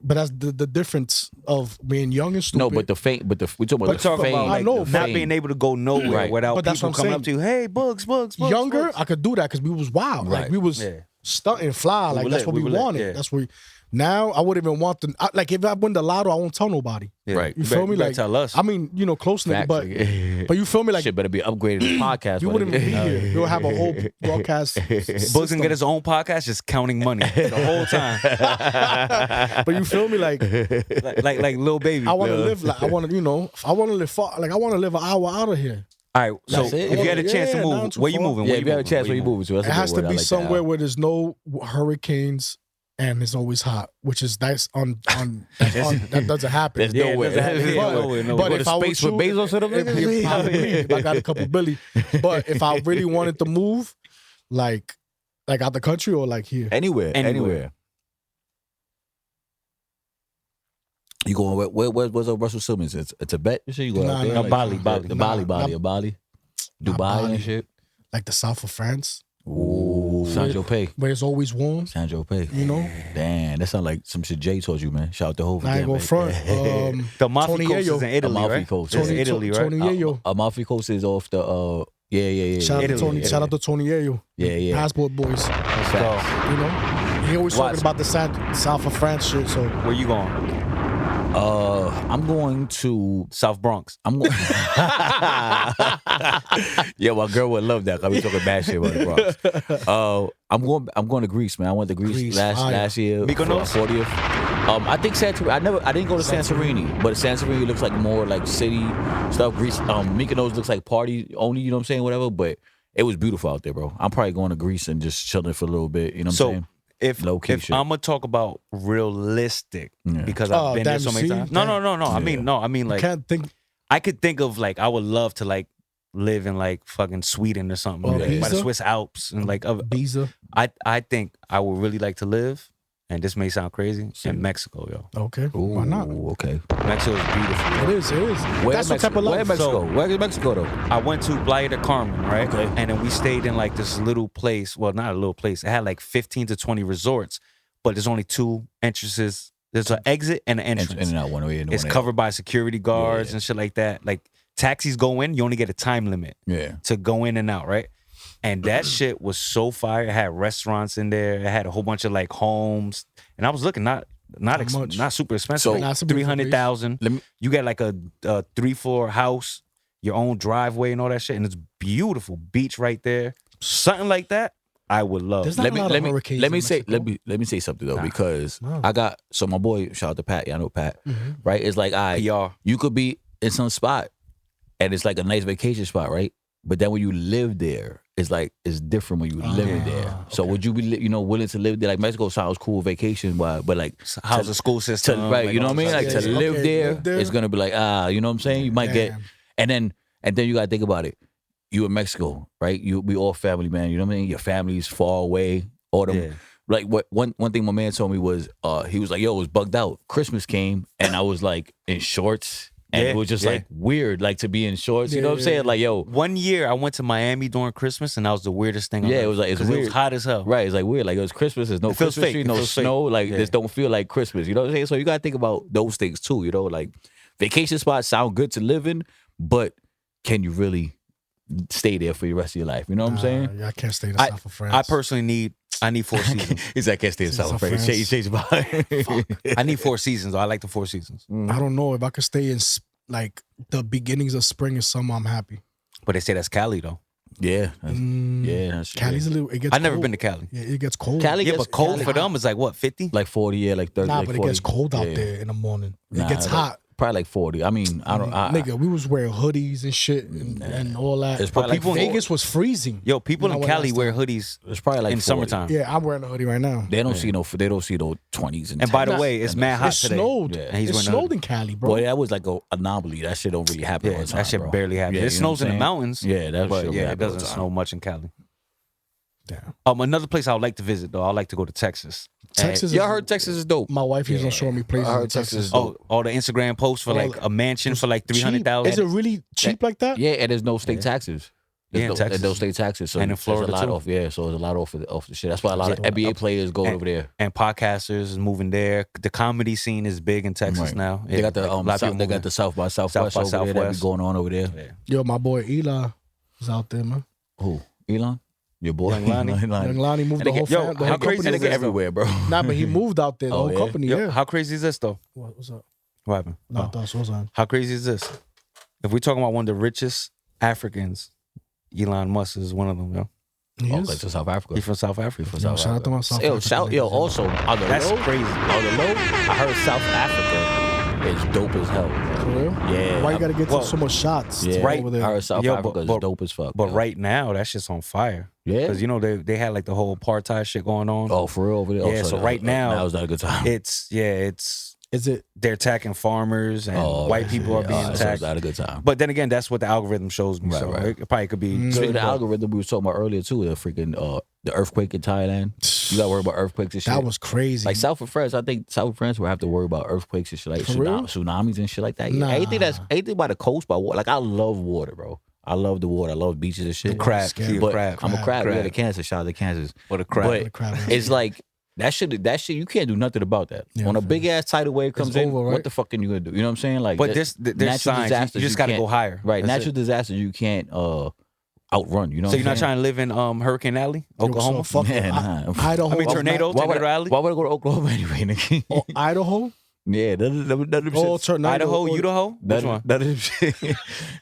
But that's the difference of being young and stupid. No, but the fame. But we talking about But the Talk fame. about I know, the not fame. being able to go nowhere Right. without But that's people what I'm coming up to you. Hey, bugs. younger, Bugs. I could do that because we was wild. Like Right. we was Yeah. stunting fly. Like were that's lit. what We we were lit, wanted. yeah. That's what. Now I wouldn't even want like if I win the lotto, I won't tell nobody. Yeah. Right. You You feel better- me? you better Like tell us. I mean, you know, close nigga, Facts, but nigga. but you feel me? Like Shit better be upgraded to podcast. you my wouldn't even be nigga. here. We'll have a whole broadcast. Bugs system. can get his own podcast, just counting money the whole time, But you feel me? Like like little baby. I want to live. Like I want to, you know, I want to live far. Like I want to live an hour out of here. All right, so That's it. if you had a chance to Yeah, move, not too where you far. moving? Yeah, Where if you have a chance, where you moving? moving to? That's It a has good to word. I be like that. somewhere where there's no hurricanes and it's always hot, which is nice that doesn't happen. There's Yeah, no way. it doesn't happen. Yeah, But- no way, no but way. if Go I to was space with you- Bezos or them niggas? probably, if I got a couple billy. But if I really wanted to move, like out the country or like here, Anywhere. Anywhere. You going where's Russell Simmons? It's Tibet. You sure you go Nah, out there? nah, Like, Bali. The Nah, Bali. not Dubai Bali. and shit. like the south of France, Ooh, Sanjo Pay. where it's always warm. Sanjo Pay. You know, Damn, that sound like some shit Jay told you, man. Shout out to Hov I ain't again, gonna man. front. The Amalfi Tony Coast Yayo. is in Italy, Amalfi right? Coast, It's yeah. Italy, right? Tony Yayo. Amalfi Coast is off the yeah. Shout out to Italy, Tony. yeah. Shout out to Tony Yayo. Yeah. Passport boys. Let's go. You know, he always Watch. talking about the south of France shit. So Where you going? I'm going to. South Bronx. I'm going. Yeah, my girl would love that. Cause we talking bad shit about the Bronx. I'm going to Greece, man. I went to Greece last year Mykonos? for 40th. I think Santorini. I didn't go to Santorini, but Santorini looks like more like city stuff. Greece, Mykonos looks like party only. You know what I'm saying? Whatever. But it was beautiful out there, bro. I'm probably going to Greece and just chilling for a little bit. You know what I'm saying? If Low-key shit. I'm gonna talk about realistic, because I've been there so many times. No. I mean, like, Can't think. I could think of like I would love to like live in like fucking Sweden or something, Or like, by the Ibiza? Swiss Alps, and like Ibiza. I think I would really like to live, and this may sound crazy, in Mexico, yo. Okay. Why not? Ooh, okay. Mexico is beautiful. It is. It is. Where That's what type of Where life. in Mexico? Where in Mexico though? I went to Playa del Carmen, right? Okay. And then we stayed in like this little place. Well, not a little place. It had like 15 to 20 resorts, but there's only 2 entrances. There's an exit and an entrance. In and out, one way and It's one out. covered by security guards Yeah. and shit like that. Like taxis go in, you only get a time limit Yeah. to go in and out, right? And that shit was so fire. It had restaurants in there. It had a whole bunch of like homes, and I was looking not much. not super expensive. So- like Not super 300,000. Let me- You get like a 3-floor house, your own driveway and all that shit, and it's beautiful. Beach right there. Something like that, I would love. There's not Let a me lot let of me hurricanes let me in say Mexico. let me say something though, because No. I got my boy, shout out to Pat. Yeah, I know Pat. Right? It's like PR. you could be in some spot and it's like a nice vacation spot, right? But then when you live there, it's like it's different when you live there. So would you be willing to live there? Like Mexico sounds cool vacation, but like How's the school system? right, like, you know all what I mean? that Like stuff. to Yeah, live okay, there, live there. it's gonna be like you know what I'm saying? You might get, Damn. and then you gotta think about it. You in Mexico, right? We all family, man. You know what I mean? Your family's far away. All them, Yeah. like what one thing my man told me was, he was like, "Yo, it was bugged out. Christmas came, and I was like in shorts, and Yeah, it was just yeah. like weird, like to be in shorts. You know what I'm Yeah, saying? yeah. Like, yo, One year I went to Miami during Christmas, and that was the weirdest thing. on Yeah, it earth, was like- it's 'cause It weird. was hot as hell. right? It's like weird. Like it was Christmas. There's no It feels Christmas fake. tree, It no feels fake. snow. Like Yeah. this don't feel like Christmas. You know what I'm saying? So you gotta think about those things too. You know, like vacation spots sound good to live in, but can you really stay there for the rest of your life? You know what I'm saying? I can't stay in the south of France. I personally need 4 seasons. He's like, I can't stay in South South France. France. Change about I need 4 seasons. Though. I like the 4 seasons. I don't know if I could stay in like the beginnings of spring and summer. I'm happy. But they say that's Cali though. Yeah, that's Cali's a little. It gets. I've never cold. been to Cali. Yeah, it gets cold. Cali Yeah, gets but cold Cali- for them is like what, 50? like 40, yeah, like 30. Nah, like but 40. it gets cold out Yeah. there in the morning. It Nah, gets like- hot. Probably like 40. I mean, I don't. Nigga, we was wearing hoodies and shit and all that. It's probably But people- like Vegas was freezing. Yo, people You know in what, Cali last wear time? hoodies it's probably like in 40. summertime. Yeah, I'm wearing a hoodie right now. They don't see no 20s and And by the 10s. way, it's And mad that's- hot It today. snowed. Yeah. And he's It wearing a snowed hoodie. in Cali, bro. Boy, that was like an anomaly. That shit don't really happen Yeah, all the time. that shit bro. barely happens. Yeah, It you know what snows I'm in the saying? mountains. Yeah, that But shit yeah, don't it happen all doesn't the time. snow much in Cali. Damn. Another place I would like to visit though, I'd like to go to Texas. Texas. Y'all is- heard Texas is dope. My wife used to show me places I heard in Texas. Texas is Oh, all the Instagram posts for like a mansion for like Cheap. 300,000. Is it really cheap like that? Yeah, and there's no state taxes. Yeah, in There's Texas. no state taxes. So And in there's Florida, a lot too. off. Yeah, so there's a lot off the shit. That's why a lot of NBA players go over there. And podcasters is moving there. The comedy scene is big in Texas Right. now. They got the Like, a lot of people they moving got the South by Southwest by over there that be Southwest. going on over there. there. Yo, my boy Eli is out there, man. Who? Elon? Your boy? Young Lonnie. Young Lonnie moved And the they whole get- fam- the how whole crazy company is over this, there. everywhere, bro. Nah, but he moved out there. The Oh, whole yeah? company, Yo, yeah. how crazy is this though? What's up? What happened? No, that's what's on. How crazy is this? If we're talking about one of the richest Africans, Elon Musk is one of them, yo. He Oh, is. like to South Africa. He's from South Africa. From Yo, South shout out to my South Yo, African shout, yo, niggas, also, on the That's low, crazy. on the low, I heard South Africa is dope as hell. For real? Yeah. Why you gotta get Well, so much shots Yeah, right, over I there? heard South Yo, Africa is but- dope as fuck. But yo. right now, that shit's on fire. Yeah. Because you know they had like the whole apartheid shit going on. Oh, for real over there? Yeah, Oh, so that right was- now, that was not a good time. It's Is it? they're attacking farmers and white people are being so attacked. it's not a good time. But then again, that's what the algorithm shows me. Right, so right. it probably could be. So spitting the ball. algorithm we were talking about earlier too, the freaking the earthquake in Thailand. You got to worry about earthquakes and shit. That was crazy. like South of France. I think South of France will have to worry about earthquakes and shit like For real? tsunamis and shit like that. Nah. Anything by the coast, by water. Like I love water, bro. I love the water. I love beaches and shit. Crab, Scary. you a But crab. I'm a crab. Crab. Yeah, the Kansas. Shout out to Kansas. Or the crab. But The crab. it's like that shit. You can't do nothing about that. Yeah, When a for big ass tidal wave comes in, over, right? what the fuck can you gonna do? You know what I'm saying? Like, But that- there's natural signs. disasters, You just got to can't- go higher. Right, That's natural it. disasters you can't outrun. You know, So what you're not I'm saying? trying to live in Hurricane Alley, Oklahoma? So fuck Yeah, it. nah. Idaho. I mean, is tornado. not- Why would, Tornado Alley? why would I go to Oklahoma anyway, nigga? Oh, Idaho Yeah, none of them Oh, shits. Idaho, Idaho? Which one? None of them shit.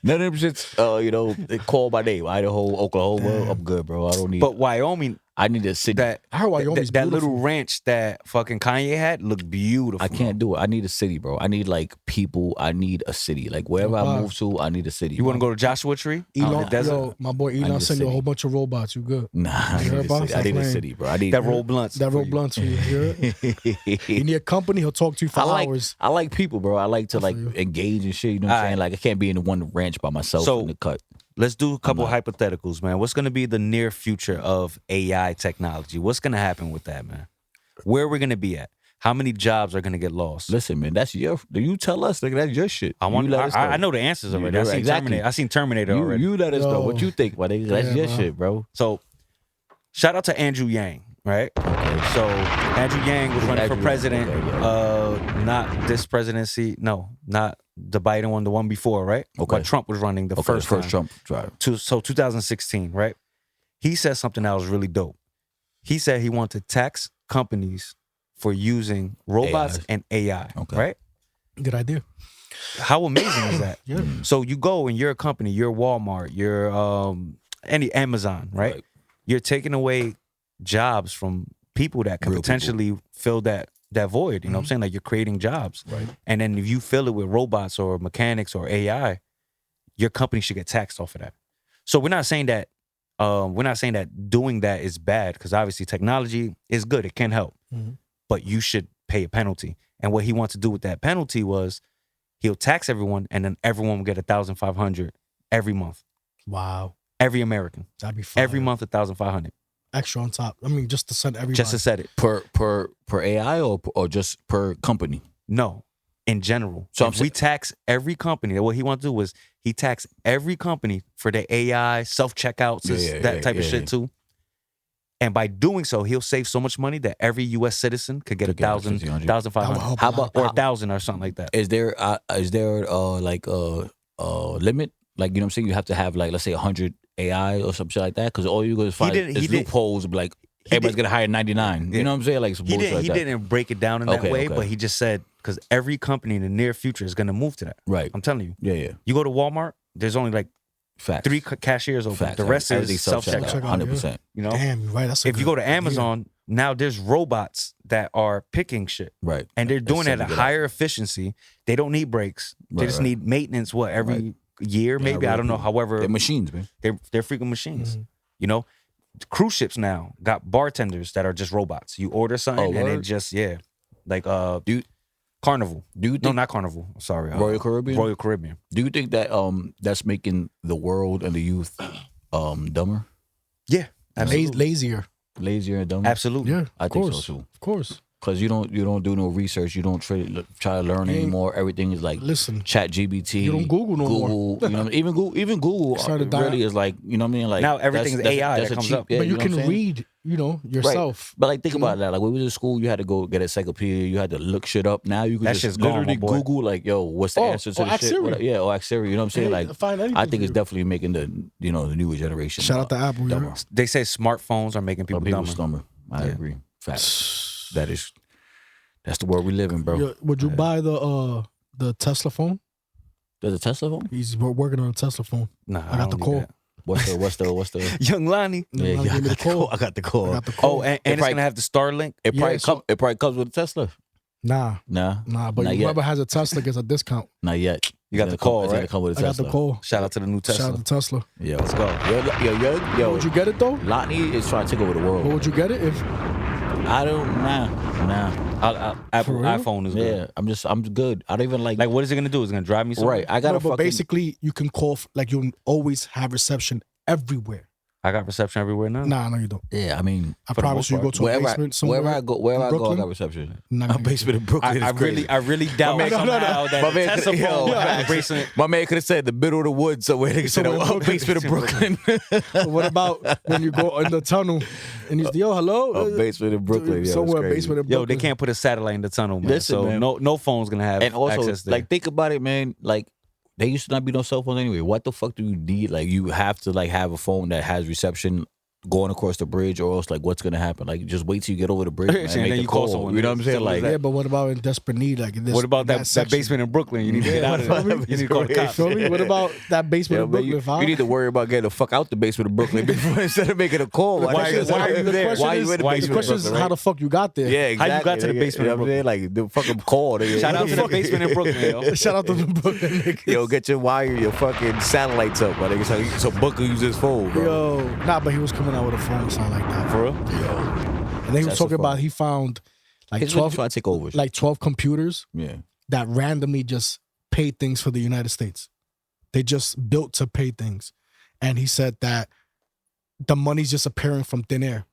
None of them shits. They call my name. Idaho, Oklahoma. I'm good, bro. I don't need. But Wyoming, I need a city. that I heard Wyoming's that beautiful. little ranch that fucking Kanye had looked beautiful. I can't do it. I need a city, bro. I need like people. I need a city. Like wherever I move to, I need a city. You want to go to Joshua Tree? Out in the Elon, desert? yo, my boy need Elon a sent you a city. whole bunch of robots. You good? Nah, I You need heard a about? city. I need a Stop city, bro. I need that roll blunts. That for roll you. blunts for you. You need a company. He'll talk to you for hours. I like people, bro. I like to like engage and shit. You know what I'm saying? Like I can't be in the one ranch by myself So- in the cut. Let's do a couple hypotheticals, man. What's going to be the near future of AI technology? What's going to happen with that, man? Where are we going to be at? How many jobs are going to get lost? Listen, man, that's your. You tell us, nigga. That's your shit. I want. You let us I know the answers You already. know, I seen exactly. Terminator. I seen Terminator already. You let us know what Yo. you think, my nigga. That's Yeah, your bro. shit, bro. So, shout out to Andrew Yang, right? So Andrew Yang was running for Andrew Yang, president. okay, Not this presidency. No, not the Biden one. The one before, right? Okay. But Trump was running the first time. Trump trial. So 2016, right? He said something that was really dope. He said he wanted to tax companies for using robots AI. and AI, Okay. right? Good idea. How amazing is that? Yeah. So you go and you're a company, you're Walmart, you're any Amazon, right? Right. You're taking away jobs from people that could Real people. potentially fill that void. You know what I'm saying? Like you're creating jobs. Right. And then if you fill it with robots or mechanics or AI, your company should get taxed off of that. So we're not saying that doing that is bad, because obviously technology is good. It can help. Mhm. But you should pay a penalty. And what he wants to do with that penalty was he'll tax everyone, and then everyone will get $1,500 every month. Wow. Every American. That'd be fine. Every month $1,500. Extra on top. I mean, just to send everybody. Just to set it. Per AI or just per company? No, in general. So So I'm if we tax every company, what he wants to do was he tax every company for their AI, self-checkouts, that type of shit too. And by doing so, he'll save so much money that every U.S. citizen could get Could get $1,000, $1,500. That would $1,500, help How a lot. about- or $1,000 or something like that. Is there like a limit? Like, you know what I'm saying? You have to have like, let's say 100 AI or some shit like that, because all you gonna find didn't- is he did- loopholes. Like he everybody's did- gonna hire 99. Yeah. You know what I'm saying? Like some He bullshit didn't. like He that. didn't break it down in that Okay, way, okay. but he just said because every company in the near future is going to move to that. Right. I'm telling you. Yeah. You go to Walmart, there's only like Facts. 3 cashiers open. Facts. The rest Everything's is self-checkout. self-checkout. 100%. You know, Damn, you're right. That's a if you good go to idea. Amazon, now there's robots that are picking shit. Right. And they're doing it at a That's higher efficiency. They don't need breaks. They Right, just right. need maintenance, every year, Yeah, maybe. I real don't know. people. However, They're machines, man. they're freaking machines. Mhm. You know? Cruise ships now got bartenders that are just robots. You order something and it word? just, like Dude, Carnival. do you No, think not Carnival. Sorry. Royal Caribbean? Royal Caribbean. Do you think that that's making the world and the youth dumber, Yeah. Absolutely. Lazier. lazier and dumber? Absolutely. Yeah. I of think so course. too. Of course. Because you don't do no research. You don't try to learn You ain't- anymore. Everything is like Listen. Chat GBT. You don't Google no more. Google, you know, even Google Started really dying. is like, you know what I mean? Like Now everything's AI that a comes cheap- up. yeah, But you know what I'm can saying? read, yourself. But like, think about that. Like when we was in school, you had to go get an encyclopedia. You had to look shit up. Now you can That just shit's gone, literally my boy. Google like, yo, what's the Oh, answer to or the ask shit? Siri. Yeah, or ask Siri. You know what I'm saying? Hey, Like, find anything I think for it's you. definitely making the newer generation. Shout out to Apple. dumber. Yeah. They say smartphones are making people dumber. dumber. I Yeah. agree. Facts. That's the world we live in, bro. Yo, would you buy the Tesla phone? There's a Tesla phone. We're working on a Tesla phone. Nah, I got the don't need call. that. What's the? Young Lonnie. Yeah, Lonnie I gave me got the the call. call. I got the I call. got the call. Oh, and it's probably- going to have the Starlink. It probably Yeah, so- it probably comes with a Tesla. Nah, Nah, but not whoever yet. has a Tesla gets a discount. Not yet. You got It's the gonna come- call, it's gonna right? come with a I got Tesla. the call. Shout out to the new Shout Tesla. out to Tesla. Yeah, Let's go. Yo, Would you get it though? Lotney is trying to take over the world. Or would you get it if? I don't. Nah. Apple real? iPhone is good. Yeah, I'm good. I don't even like. Like, what is it going to do? It's going to drive me somewhere? right. I got No, a but fucking. basically you can call like you always have reception everywhere. I got reception everywhere now. Nah, no, you don't. Yeah, I mean, I For the promise most you, go part. to a basement somewhere. wherever I go, in I Brooklyn, got reception. not A gonna get basement in you. Brooklyn. is crazy. I really doubt man- somehow that My man Tesla could've- phone yo, has a basement. My man could have said the middle of the woods somewhere. They said, Somewhere in "Oh, basement of Brooklyn." But what about when you go in the tunnel and you say, yo, hello? A basement in Brooklyn. Yeah, Somewhere it's crazy. basement in Yo, Brooklyn. they can't put a satellite in the tunnel, man. Listen, so man. no phone's going to have And also, access there. like, think about it, man. Like, there used to not be no cell phones anyway. What the fuck do you need? Like, you have to like have a phone that has reception going across the bridge, or else like what's gonna happen? Like just wait till you get over the bridge man, And and make then the you call call. someone. You know what I'm saying? Simple as Like that. Yeah, but what about in desperate need? Like in this, What about in that section? basement in Brooklyn? You need to get out of Yeah, there. You need to call the You cops. feel me? What about that basement yeah, in man, Brooklyn? fam? you need to worry about getting the fuck out the basement of Brooklyn before instead of making a call. Why are you there? Why you in the Why The you basement? question of is Brooklyn, how right? the fuck you got there? Yeah, exactly. How you got to the nigga. basement You of know what I'm saying? Like the fucking call. Nigga. Shout out to the basement in Brooklyn, yo. Shout out to the Brooklyn niggas. Yo, get your wire, your fucking satellites up, my nigga. So Booker use his phone, bro. Yo, nah, but he was coming out with a phone sound like that. For real? And then he was That's talking a about phone. he found like He's really 12, trying to take over. like 12 computers yeah. that randomly just pay things for the United States. They just built to pay things. And he said that the money's just appearing from thin air.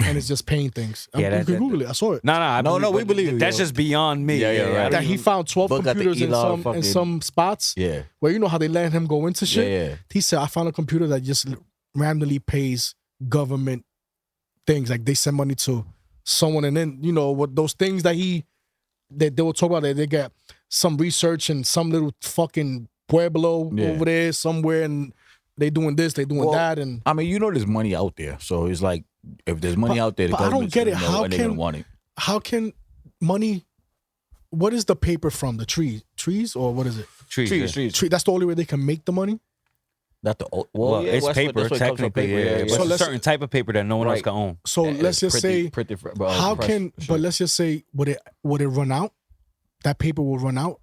And it's just paying things. Yeah, You that- can that- Google it. I saw it. No, we believe you, That's yo. just beyond me. Yeah, yeah, I right. don't That he even- found 12 Book got the computers in Elon some fucking- in some spots Yeah. where you know how they let him go into shit. Yeah, yeah. He said, I found a computer that just randomly pays government things. Like they send money to someone, and then you know what those things that they will talk about. That they get some research in some little fucking pueblo Yeah. over there somewhere, and they doing this, they doing Well, that, and I mean, you know, there's money out there. So it's like, if there's money But- out there, the but I don't government's get it. gonna know How and they're gonna can- want it. how can money? What is the paper from? The trees, or what is it? Trees, yeah. Tree. That's the only way they can make the money. Not the old. Well, yeah, it's that's paper, that's it comes from technically. Yeah, So but it's a let's- certain type of paper that no one else Right. can own. So let's just say, how can? But let's just say, would it run out? That paper will run out.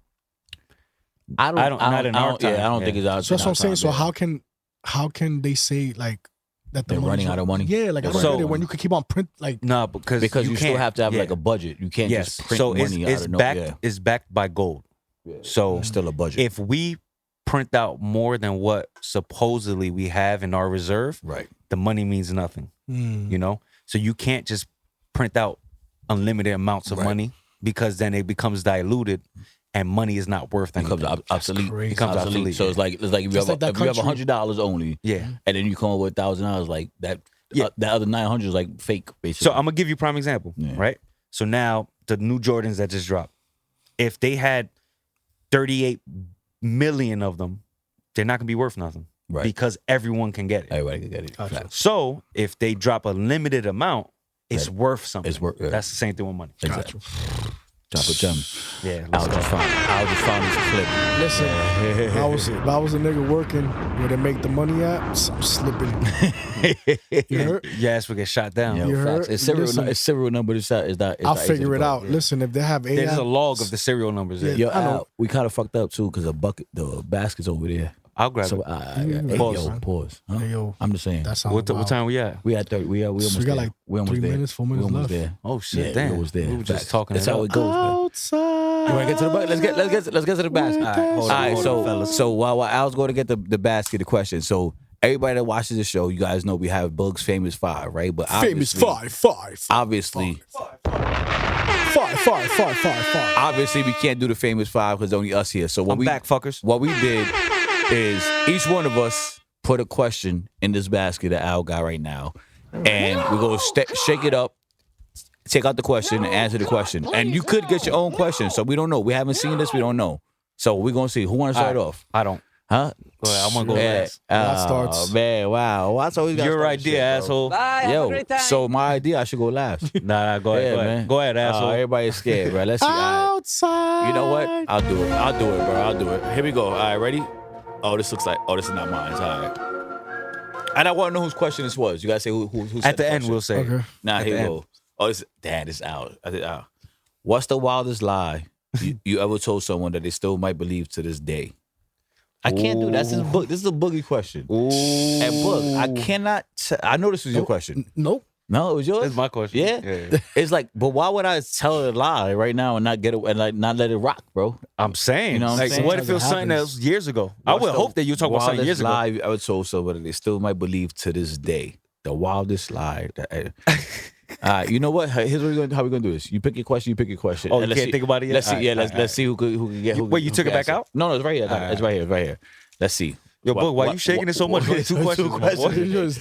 I don't. not in our time. Yeah, I don't think Yeah. it's out. So that's what I'm saying. So yeah. how can they say like that the They're money's running out of money? Yeah, like I don't So- get it. When you could keep on print like No, because Because you still can't- have to have yeah. like a budget. You can't Yes. just print So money out it's of no. backed. Yeah. It's backed by gold. So It's still a budget. if we print out more than what supposedly we have in our reserve, right. the money means nothing. mm, You know, so you can't just print out unlimited amounts of Right. money because then it becomes diluted, and money is not worth anything. Becomes obsolete. crazy. Becomes obsolete. obsolete, So yeah. it's like if you Just have like that if you have country. $100 only, Yeah. and then you come up with $1,000, like that. Yeah. The other 900 is like fake, basically. So I'm gonna give you a prime example, Yeah. right? So now the new Jordans that just dropped, if they had 38 million of them, they're not gonna be worth nothing, Right. Because everyone can get it. Everybody can get it. Gotcha. Facts. So if they drop a limited amount, it's Right. worth something. It's worth- yeah. That's the same thing with money. Exactly. Drop a gem. Yeah, let's I'll go. just found this clip. listen. if I was a nigga working where they make the money at, I'm slipping. You heard? Your ass will get shot down. Yo, You facts. heard? It's serial. Listen. It's serial number. Is that? I'll figure it out. Listen, if they have AI, There's a log of the serial numbers. Yeah. there. Yo, I know. Al, we kind of fucked up too because the basket's over there. I'll grab So it. hey, Pause. yo, pause. Huh? Hey, yo, I'm just saying. that sounds What wild. time we at? We at 30. We almost So we got there. like we almost 3 there. minutes, 4 We minutes almost left. there. Oh shit, Yeah, damn. we almost there. We were just Facts. talking. That's it how up. it goes, man. Outside. You want to get to the basket? Let's get to the basket. All right, hold All on, right, hold on, fellas. so while Al's going to get the basket, the question. So everybody that watches the show, you guys know we have Bug's famous 5, right? But Famous obviously- five. Obviously, Five. obviously we can't do the famous 5 because only us here. So what I'm back, fuckers. What we did is each one of us put a question in this basket that Al got right now, and we're gonna shake it up, take out the question, and answer the question. And you could get your own question. So we don't know. We haven't seen this. We don't know. So we're gonna see who want to start All right. off. I don't. Huh? Go ahead. I'm gonna go Yeah. last. That starts- Man, wow. Watch always got Your idea, asshole. Yo, so my idea, I should go last. Nah, go ahead. Yeah, Go ahead, man. go ahead asshole. Everybody's scared, bro. Let's see. All right. Outside. You know what? I'll do it. I'll do it, bro. I'll do it. Here we go. All right, ready? Oh, this looks like. Oh, this is not mine. It's all right. And I want to know whose question this was. You guys say who said At the end, question. we'll say. Okay. Nah, at here the we end. go. Oh, this is out. I think out. What's the wildest lie you ever told someone that they still might believe to this day? I can't do that. This is a boogie question. Ooh. And Boog, I cannot. I know this was your question. Nope. No, it was yours. That's my question. Yeah. It's like, but why would I tell a lie right now and not get it and like not let it rock, bro? I'm saying. You know what I'm like, saying? what if it was something that Happens. was years ago? I would hope that you talk about something years ago. Wildest lie I would told someone that they still might believe to this day. The wildest lie. All right, you know what? Here's what how we're gonna do this. You pick your question. You pick your question. Oh, And you let's can't see- think about it yet? Let's see. All right, Yeah, all right, let's see who could get. Who, Wait, you who took can it back answer. out? No, it's right here. All right. It's right here. It's right here. Let's see. Yo, Boog, why you shaking it so much? Only two questions, my boy.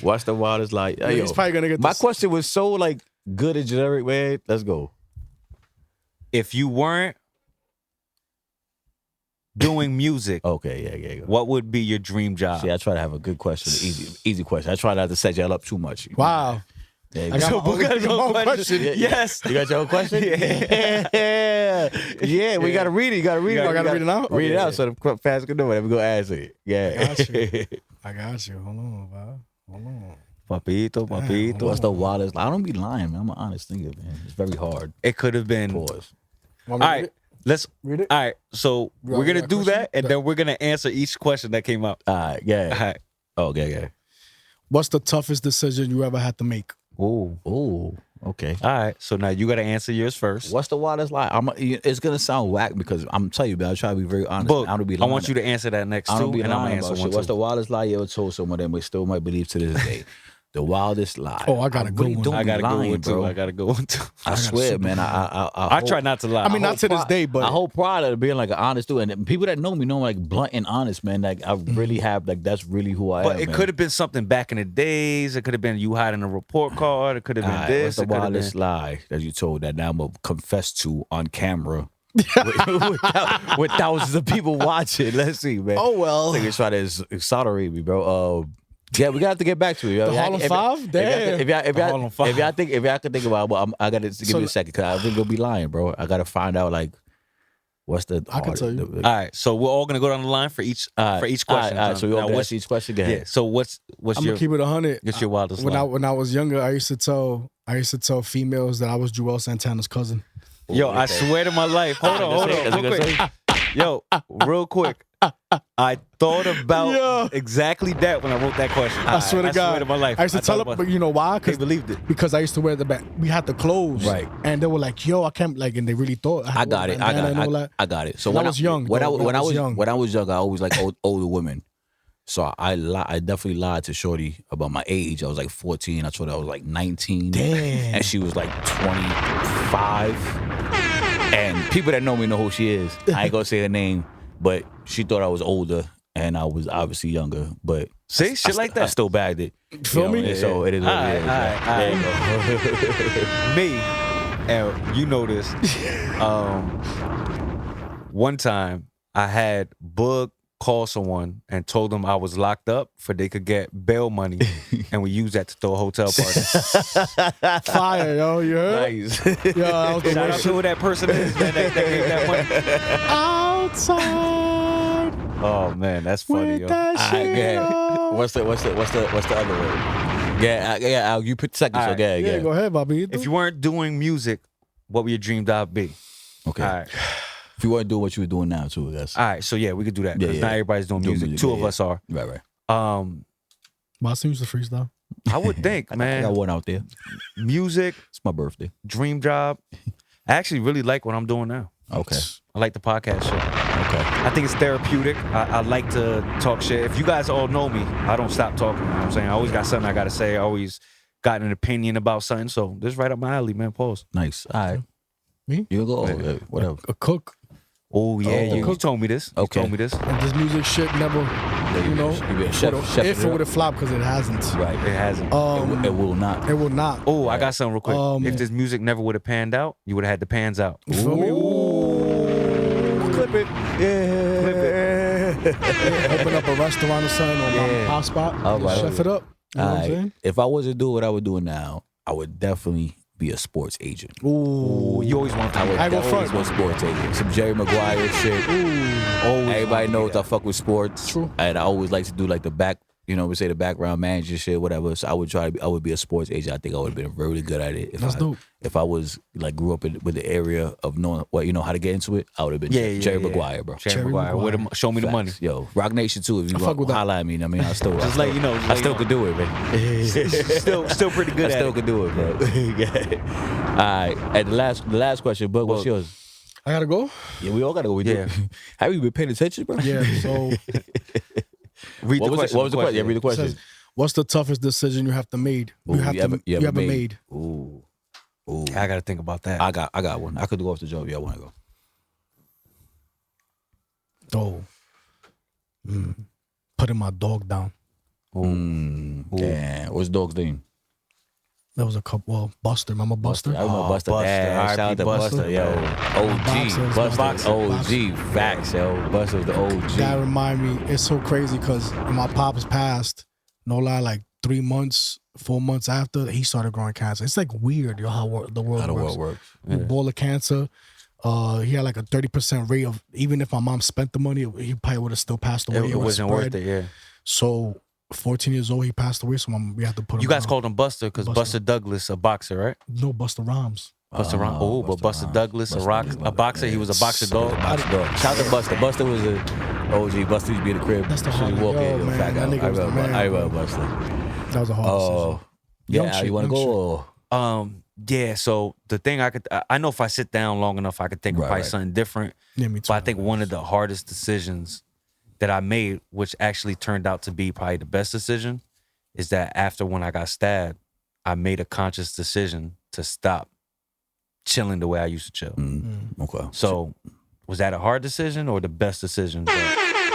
What's the wildest lie? Yeah, he's probably gonna get my this. question was so like good and generic, man. Let's go. If you weren't doing music, Okay, yeah. what would be your dream job? See, I try to have a good question, easy question. I try not to set y'all up too much. Wow. Yeah, I got my own question. Yes. You got your own question? Yeah. We gotta read it. You gotta read it. I gotta read it out? Read it Okay. out so the fans can know it. We go answer it. Yeah. I got you. Hold on, Bob. Hold on. Papito. What's the wildest? I don't be lying, man. I'm an honest nigga, man. It's very hard. It could have been. Pause. Want me All to read right, it? let's Read it? All right, so You we're want gonna that do question? that, and then we're gonna answer each question that came up. All right, yeah. All right. Oh, yeah. What's the toughest decision you ever had to make? Ooh. Oh, okay. All right. So now you got to answer yours first. What's the wildest lie? It's gonna sound whack because I'm telling you, man. I try to be very honest. Book, I don't be I lying. want you to answer that next I don't too, be and I'm gonna lying answer about one shit. What's too. the wildest lie you ever told someone that we still might believe to this day? The wildest lie. Oh, I got a good really one. don't I be gotta go lying, with two. bro. I gotta go with two. I got swear, super man. good. I try not to lie. I mean, not to this day, but I hold pride of being like an honest dude, and people that know me know I'm like blunt and honest, man. Like I really have, like that's really who I am. But it could have been something back in the days. It could have been you hiding a report card. It could have been What's this. the It could have wildest been. lie that you told that now I'm gonna confess to on camera with thousands of people watching? Let's see, man. oh well. Niggas try to exonerate me, bro. Yeah, we got to get back to it. Yo. The Harlem Five? Damn. If y'all could think about it, I got to give So you a second because I think you'll be lying, bro. I got to find out like what's the. I can tell you. All right, so we're all gonna go down the line for each question. All right, so we all Now, ask each question. Go yeah. ahead. So what's I'm your gonna keep it 100. what's your wildest When lie? when I was younger, I used to tell females that I was Joel Santana's cousin. Yo, I swear to my life. Hold on, real quick. Yo, real quick. I thought about Yeah. exactly that when I wrote that question. I swear to God. I swear to my life. I used to tell them, but you know why? They believed it. Because I used to wear we had the clothes, Right. And they were like, "Yo, I can't," like, and they really thought I got it. I got it. So When I was young, when I though, was young, I always like older women. So I definitely lied to Shorty about my age. I was like 14. I told her I was like 19. Damn. And she was like 25. And people that know me know who she is. I ain't gonna say her name, but she thought I was older and I was obviously younger. But See, shit like that. I still bagged it. Feel me? And so it is what All it right, is. all There right, you go. Me, and you know this. One time I had Boog call someone and told them I was locked up for they could get bail money, and we used that to throw a hotel party. Fire, yo, you heard? Nice. Yo, that was the Shout out worst to who that person is, man. That gave that money. outside Oh man, that's funny, with yo. that All right, shit. go ahead. on. What's the other word? Yeah, Al, you pick the second. All So right. go ahead, Yeah, go ahead, Bobby. If you weren't doing music, what would your dream job be? Okay. All right. If you weren't doing what you were doing now, too, I guess. All right, so yeah, we could do that. Yeah, 'cause yeah. not everybody's doing Do music. music, Two yeah, of yeah. us are. Right. Boston used to freestyle. I would think, I man. got one out there. Music, It's my birthday. dream job. I actually really like what I'm doing now. Okay. I like the podcast shit. Okay. I think it's therapeutic. I like to talk shit. If you guys all know me, I don't stop talking. You know what I'm saying? I always got something I got to say. I always got an opinion about something. So this is right up my alley, man. Pause. Nice. All right. Me? You go. Whatever. A cook. Oh, yeah. Oh. You told me this. You Okay. told me this. And this music shit never, you know, You be a chef. if it would have flopped, because it hasn't. Right. It hasn't. It will not. It will not. Oh, I got something real quick. If Um, this music never would have panned out, you would have had the pans out. You feel me? Clip it. Yeah. Open up a restaurant or something, or Yeah. a pop spot. All right. Chef it up. You know what I'm saying? If I wasn't doing what I would do now, I would definitely be a sports agent. Ooh. You always want I to. would I go definitely front. be a sports agent. Some Jerry Maguire shit. Everybody knows I fuck with sports. True. And I always like to do like the back, we say the background manager shit, whatever. So I would I would be a sports agent. I think I would have been really good at it. That's dope. If I was like grew up with the area of knowing how to get into it, I would have been Jerry Maguire, bro. Jerry Jerry Maguire. Maguire. Show me the money. Facts. Yo, Rock Nation too. If you fuck with that. holla at me, I mean, I still Just let you know. I still could do it, man. Still pretty good I at still it. could do it, bro. Yeah. All right. And the last question, Bug, what's yours? I gotta go. Yeah, we all gotta go. Yeah. Have you been paying attention, bro? Yeah. So, Read What the question. was the question? Yeah, read the it question. says, what's the toughest decision you have to made? Ooh, You ever made? Ooh. I got to think about that. I got one. I could go off the job. Yeah, I want to go. Oh. Putting my dog down. Damn. What's the dog's name? There was a couple. Well, Buster. Remember Buster? I remember Buster. Buster. Shout out R.I.P. to Buster, Buster. yo. OG. Boxers, Buster, OG. Facts, yo. Buster was the OG. That remind me. It's so crazy because when my pops passed, no lie, like 3 months, 4 months after, he started growing cancer. It's like weird, yo, how the world works. Ball of cancer. He had like a 30% rate of, even if my mom spent the money, he probably would have still passed away. It wasn't worth it, yeah. So 14 years old, he passed away. So we had to put him. You guys down. called him Buster because Buster Douglas, a boxer, right? No, Buster Rhymes. Buster Rhymes. Oh, but Buster Douglas, a boxer. He was a boxer dog. Shout out to Buster. Buster was a OG. Buster used to be in the crib. That's the Should hard walk yo, in, yo, man, fat that guy. nigga was the man, I remember bro. Buster. That was a hard decision. Yeah, you want to go? Or? Yeah, so the thing I know if I sit down long enough, I could think of probably something different. Yeah, me too. But I think one of the hardest decisions that I made, which actually turned out to be probably the best decision, is that after when I got stabbed, I made a conscious decision to stop chilling the way I used to chill. Okay. So was that a hard decision or the best decision? But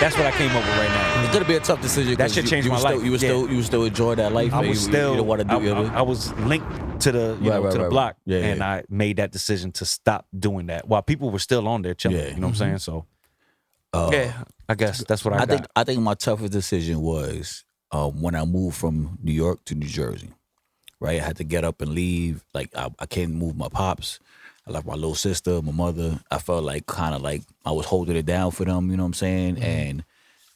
that's what I came up with right now. It's gonna be a tough decision. That should change my life. You would still enjoy that life. I man. was still. You don't want to do I was linked to the to the block, and I made that decision to stop doing that while people were still on there chilling. You know what I'm saying? So yeah, I guess that's what I got. I think my toughest decision was when I moved from New York to New Jersey. Right, I had to get up and leave. Like I can't move my pops. I left my little sister, my mother. I felt like kind of like I was holding it down for them. You know what I'm saying? And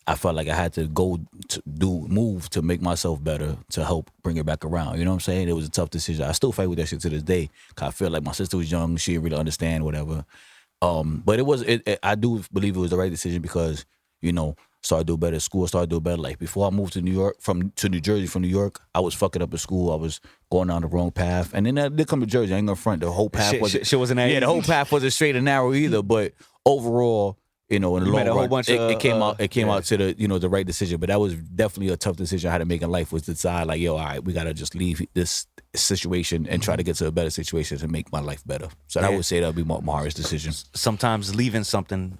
I felt like I had to go to move to make myself better to help bring it back around. You know what I'm saying? It was a tough decision. I still fight with that shit to this day. Cause I feel like my sister was young. She didn't really understand whatever. But I do believe it was the right decision because, you know, started doing better at school, started doing better. Like before I moved to New York, to New Jersey from New York, I was fucking up at school. I was going down the wrong path. And then I did come to Jersey. I ain't gonna front. The whole path wasn't that easy. The whole path wasn't straight and narrow either. But overall, you know, in the long run, it came out to the, you know, the right decision. But that was definitely a tough decision I had to make in life, was to decide like, yo, all right, we gotta just leave this situation and try to get to a better situation to make my life better. So I would say that would be my hardest decision. Sometimes leaving something,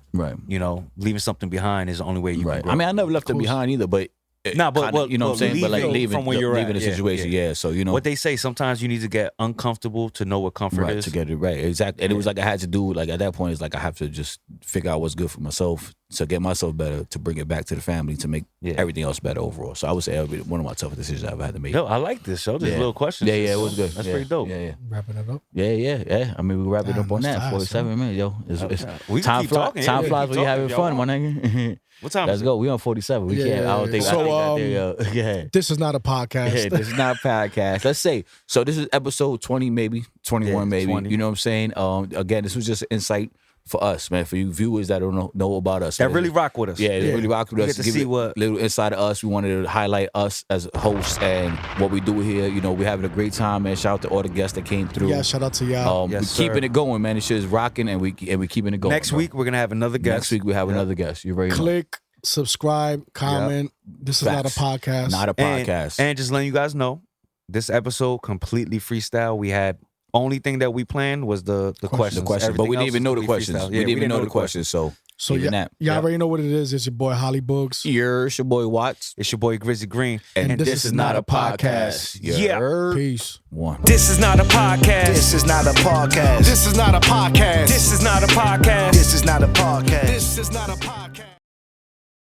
you know, leaving something behind is the only way you can grow. I mean, I never left it behind either, but but you know what I'm saying? But like leaving from where you're leaving the situation, yeah. So you know what they say. Sometimes you need to get uncomfortable to know what comfort is. To get it right, exactly. And it was like I had to do, like at that point, it's like I have to just figure out what's good for myself to get myself better, to bring it back to the family, to make everything else better overall. So I would say that would be one of my toughest decisions I've had to make. Yo, I like this show. This little questions. Yeah, it was good. That's pretty dope. Yeah. Wrapping it up. Yeah. I mean, we wrapped it up on that. 47 minutes, yo. We can keep talking. Time flies when you're having fun, my nigga. What time? Let's go. We on 47. We can't. I don't think. This is not a podcast. Yeah, this is not a podcast. Let's say. So this is episode 20, maybe 21, maybe. 20. You know what I'm saying? Again, this was just insight for us, man. For you viewers that don't know about us, that really rock with us. Yeah, they really rock with us. Get to see what little inside of us. We wanted to highlight us as hosts and what we do here. You know, we're having a great time, man. Shout out to all the guests that came through. Yeah, shout out to y'all. We're keeping it going, man. This shit is rocking, and we keeping it going. Next week we're gonna have another guest. Next week we have another guest. You ready? Click, subscribe, comment. This is not a podcast. Not a podcast. And just letting you guys know, this episode completely freestyle. We had only thing that we planned was the questions. But we didn't even know the questions. We didn't even know the questions. So y'all already know what it is. It's your boy Holly Boogs. It's your boy Watts. It's your boy Grizzly Green. And this is not a podcast. Yeah. Peace. One. This is not a podcast. This is not a podcast. This is not a podcast. This is not a podcast. This is not a podcast. This is not a podcast.